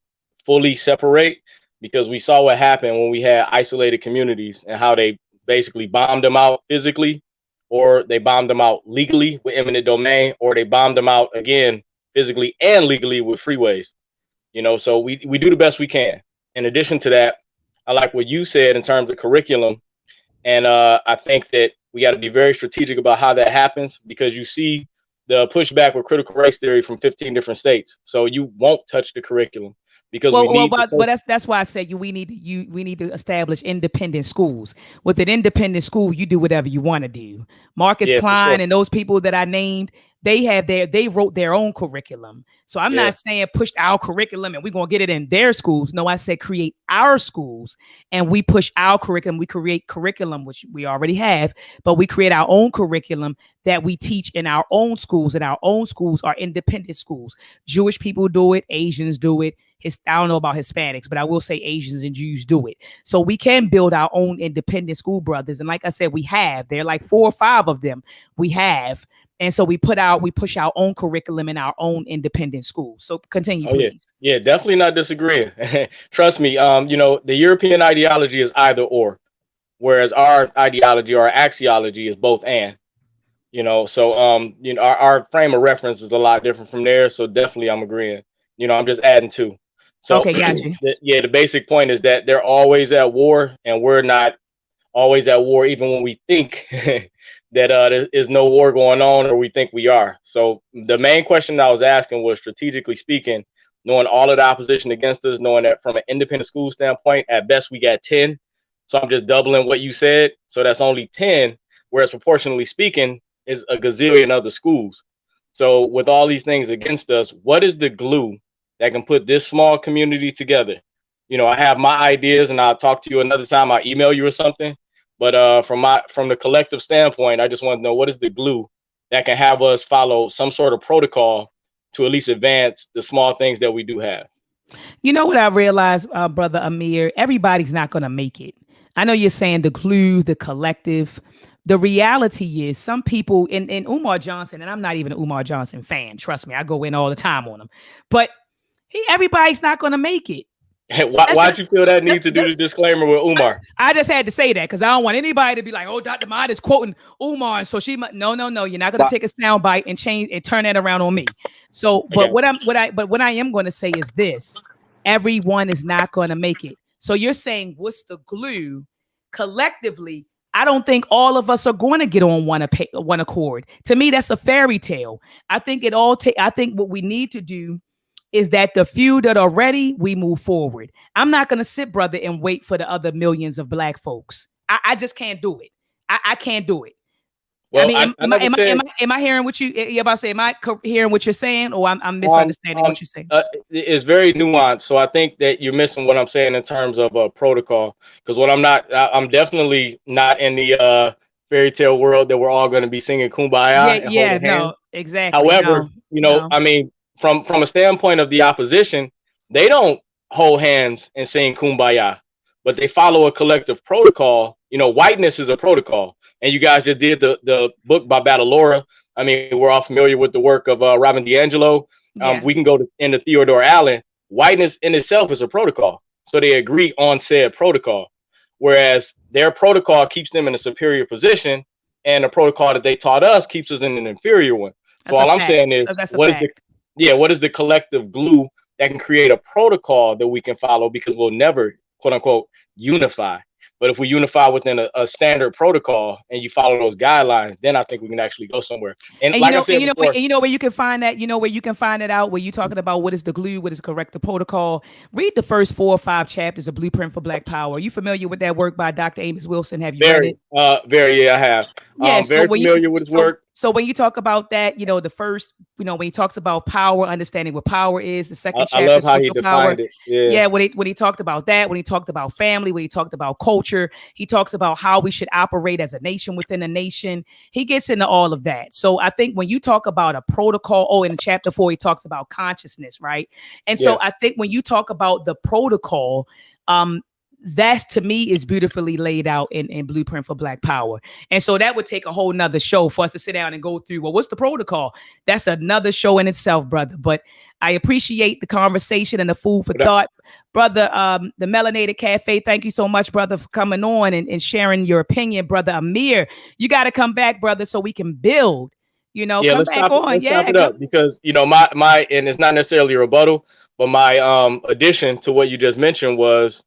fully separate, because we saw what happened when we had isolated communities and how they basically bombed them out physically, or they bombed them out legally with eminent domain, or they bombed them out again physically and legally with freeways. So we do the best we can. In addition to that, I like what you said in terms of curriculum, and I think that we got to be very strategic about how that happens, because you see the pushback with critical race theory from 15 different states. So you won't touch the curriculum. because we need to but that's why I said we need to establish independent schools. With an independent school, you do whatever you want to do. Marcus Klein and those people that I named, they wrote their own curriculum. So I'm not saying push our curriculum and we're gonna get it in their schools. No, I said create our schools and we push our curriculum. We create curriculum, which we already have, but we create our own curriculum that we teach in our own schools, and our own schools are independent schools. Jewish people do it, Asians do it. I don't know about Hispanics, but I will say Asians and Jews do it. So we can build our own independent school, brothers. And like I said, there are like 4 or 5 of them we have. And so we push our own curriculum in our own independent schools. So continue, please. Yeah, definitely not disagreeing. Trust me. The European ideology is either or, whereas our ideology or our axiology is both and. So our frame of reference is a lot different from there. So definitely, I'm agreeing. I'm just adding to. So okay, gotcha. The basic point is that they're always at war, and we're not always at war, even when we think that there is no war going on, or we think we are. So the main question I was asking was, strategically speaking, knowing all of the opposition against us, knowing that from an independent school standpoint, at best we got 10. So I'm just doubling what you said. So that's only 10, whereas proportionally speaking is a gazillion other schools. So with all these things against us, what is the glue that can put this small community together? I have my ideas, and I'll talk to you another time. I'll email you or something. But from the collective standpoint, I just want to know, what is the glue that can have us follow some sort of protocol to at least advance the small things that we do have? You know what I realized, Brother Amir? Everybody's not going to make it. I know you're saying the glue, the collective. The reality is some people in Umar Johnson, and I'm not even an Umar Johnson fan. Trust me, I go in all the time on him. But everybody's not going to make it. Why'd you feel that need to do the disclaimer with Umar? I just had to say that because I don't want anybody to be like, oh, Dr. Maat is quoting Umar. So she no. You're not going to take a sound bite and change and turn that around on me. So, but what I am going to say is this: everyone is not going to make it. So you're saying, what's the glue? Collectively, I don't think all of us are going to get on one accord. To me, that's a fairy tale. I think I think what we need to do is that the few that are ready, we move forward. I'm not going to sit, brother, and wait for the other millions of Black folks. I just can't do it. I can't do it. Well, I mean, am I hearing what you're about to say? Am I hearing what you're saying, or I'm misunderstanding what you're saying? It's very nuanced. So I think that you're missing what I'm saying in terms of protocol. Because I'm definitely not in the fairy tale world that we're all going to be singing Kumbaya. No, exactly. However, I mean, from a standpoint of the opposition, they don't hold hands and sing Kumbaya, but they follow a collective protocol. Whiteness is a protocol. And you guys just did the book by Batalora. I mean, we're all familiar with the work of Robin DiAngelo. We can go into Theodore Allen. Whiteness in itself is a protocol. So they agree on said protocol, whereas their protocol keeps them in a superior position, and the protocol that they taught us keeps us in an inferior one. So all I'm saying is, what is the collective glue that can create a protocol that we can follow? Because we'll never, quote unquote, unify. But if we unify within a standard protocol and you follow those guidelines, then I think we can actually go somewhere. And like I said before, where you can find that, where you can find it out, where you're talking about what is the glue, what is correct the protocol. Read the first 4 or 5 chapters of Blueprint for Black Power. Are you familiar with that work by Dr. Amos Wilson? Have you read it? I have. Very familiar with his work. So when you talk about that, the first, when he talks about power, understanding what power is, the second chapter. I love how he defined it. Yeah, when he talked about that, when he talked about family, when he talked about culture, he talks about how we should operate as a nation within a nation. He gets into all of that. So I think when you talk about a protocol, in chapter 4, he talks about consciousness, right? And so I think when you talk about the protocol, that to me is beautifully laid out in Blueprint for Black Power. And so that would take a whole nother show for us to sit down and go through, well, what's the protocol? That's another show in itself, brother. But I appreciate the conversation and the food for thought. Brother, the Melanated Cafe, thank you so much, brother, for coming on and sharing your opinion. Brother Amir, you got to come back, brother, so we can build. Let's chop it up, because my and it's not necessarily a rebuttal, but my addition to what you just mentioned was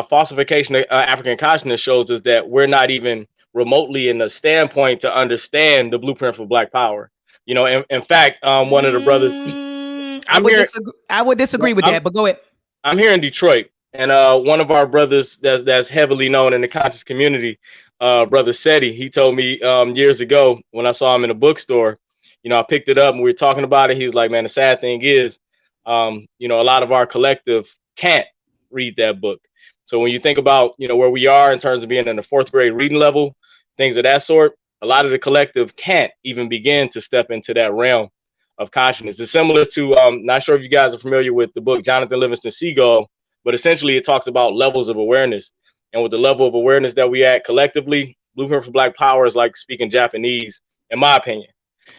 falsification of African consciousness shows us that we're not even remotely in the standpoint to understand the Blueprint for Black Power. In fact, one of the brothers, I would disagree with that, but go ahead. I'm here in Detroit, and one of our brothers that's heavily known in the conscious community, brother Seti, he told me years ago when I saw him in a bookstore, you know, I picked it up and we were talking about it. He was like, man, the sad thing is, you know, a lot of our collective can't read that book. So when you think about, you know, where we are in terms of being in the fourth grade reading level, things of that sort, a lot of the collective can't even begin to step into that realm of consciousness. It's similar to, not sure if you guys are familiar with the book Jonathan Livingston Seagull, but essentially it talks about levels of awareness. And with the level of awareness that we at collectively, Blueprint for Black Power is like speaking Japanese, in my opinion.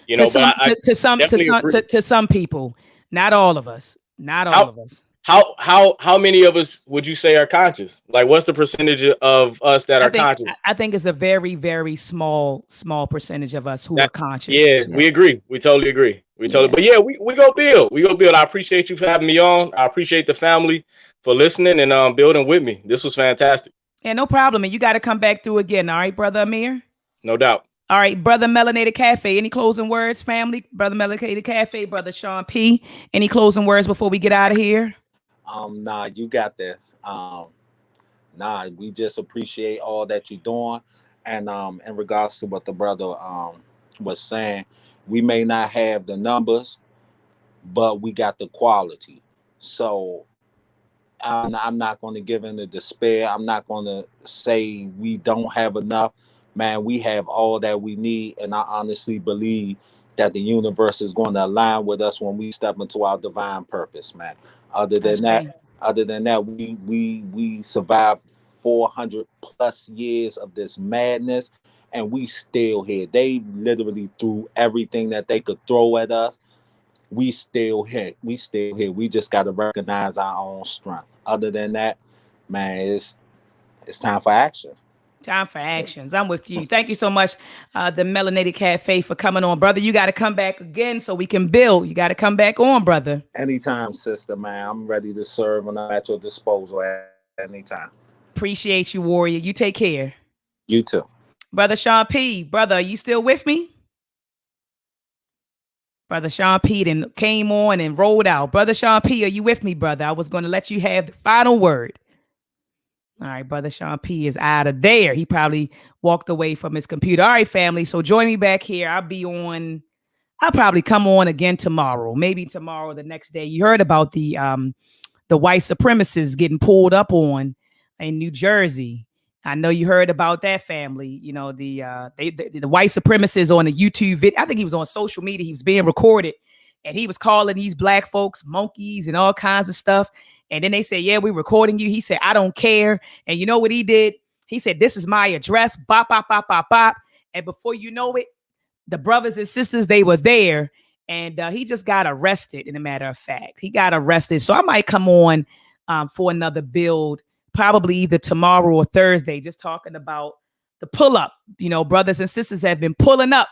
You know, to some people, not all of us, not all of us. How many of us would you say are conscious? Like, what's the percentage of us that are conscious? I think it's a very, very small percentage of us who are conscious. Yeah, we agree. We totally agree. But yeah, we go build. We go build. I appreciate you for having me on. I appreciate the family for listening and building with me. This was fantastic. Yeah, no problem. And you got to come back through again. All right, brother Amir? No doubt. All right, brother Melanated Cafe. Any closing words, family? Brother Melanated Cafe, brother Sean P. Any closing words before we get out of here? Nah, you got this. Nah, we just appreciate all that you're doing. And in regards to what the brother was saying, we may not have the numbers, but we got the quality. So I'm not going to give in to despair. I'm not going to say we don't have enough. Man, we have all that we need. And I honestly believe that the universe is going to align with us when we step into our divine purpose, man. Other than that, we survived 400 plus years of this madness, and we still here. They literally threw everything that they could throw at us. We still here. We just got to recognize our own strength. Other than that, man, it's time for action. Time for actions. I'm with you. Thank you so much, the Melanated Cafe, for coming on, brother. You got to come back again so we can build. You got to come back on, brother. Anytime, sister, man. I'm ready to serve and I'm at your disposal at any time. Appreciate you, warrior. You take care. You too. Brother Sean P. Brother, are you still with me? Brother Sean P. then came on and rolled out. Brother Sean P., are you with me, brother? I was going to let you have the final word. All right, brother Sean P. is out of there. He probably walked away from his computer. All right, family. So join me back here. I'll probably come on again tomorrow. Maybe tomorrow, the next day. You heard about the white supremacists getting pulled up on in New Jersey. I know you heard about that, family. You know, the white supremacists on a YouTube video. I think he was on social media. He was being recorded and he was calling these black folks monkeys and all kinds of stuff. And then they said, yeah, we're recording you. He said, I don't care. And you know what he did? He said, this is my address. Bop, bop, bop, bop, bop. And before you know it, the brothers and sisters, they were there. And he just got arrested, in a matter of fact. He got arrested. So I might come on for another build, probably either tomorrow or Thursday, just talking about the pull-up. You know, brothers and sisters have been pulling up.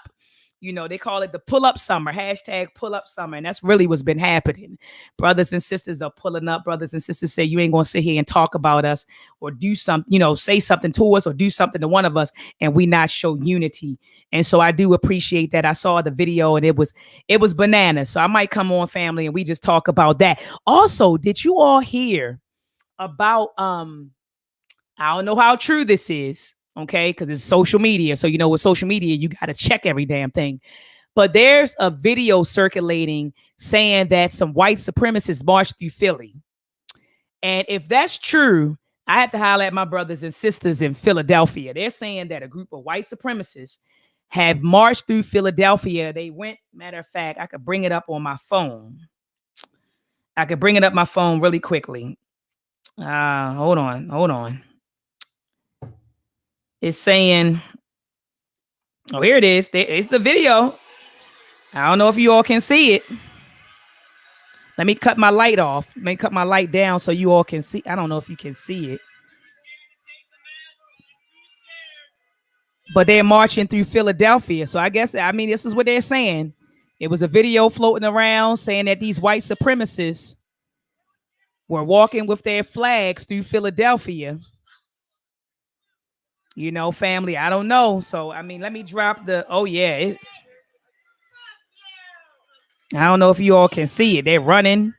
You know, they call it the pull-up summer, #pull-up summer. And that's really what's been happening. Brothers and sisters are pulling up. Brothers and sisters say, you ain't going to sit here and talk about us or do something, you know, say something to us or do something to one of us and we not show unity. And so I do appreciate that. I saw the video and it was bananas. So I might come on, family, and we just talk about that. Also, did you all hear about, I don't know how true this is. Okay, because it's social media. So, you know, with social media, you got to check every damn thing. But there's a video circulating saying that some white supremacists marched through Philly. And if that's true, I have to highlight my brothers and sisters in Philadelphia. They're saying that a group of white supremacists have marched through Philadelphia. They went, matter of fact, I could bring it up on my phone. I could bring it up my phone really quickly. Hold on. It's saying, oh, here it is. It's the video. I don't know if you all can see it. Let me cut my light off. Let me cut my light down so you all can see. I don't know if you can see it. But they're marching through Philadelphia. So I guess, this is what they're saying. It was a video floating around saying that these white supremacists were walking with their flags through Philadelphia. You know, family, I don't know. So, let me drop the, oh, yeah. I don't know if you all can see it. They're running.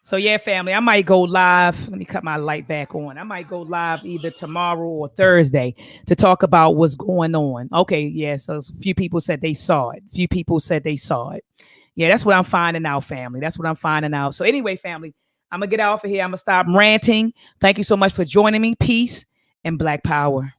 So yeah, family, I might go live. Let me cut my light back on. I might go live either tomorrow or Thursday to talk about what's going on. Okay, yeah. So a few people said they saw it. Few people said they saw it. Yeah, that's what I'm finding out, family. That's what I'm finding out. So anyway, family, I'm gonna get off of here. I'm gonna stop ranting. Thank you so much for joining me. Peace and Black Power.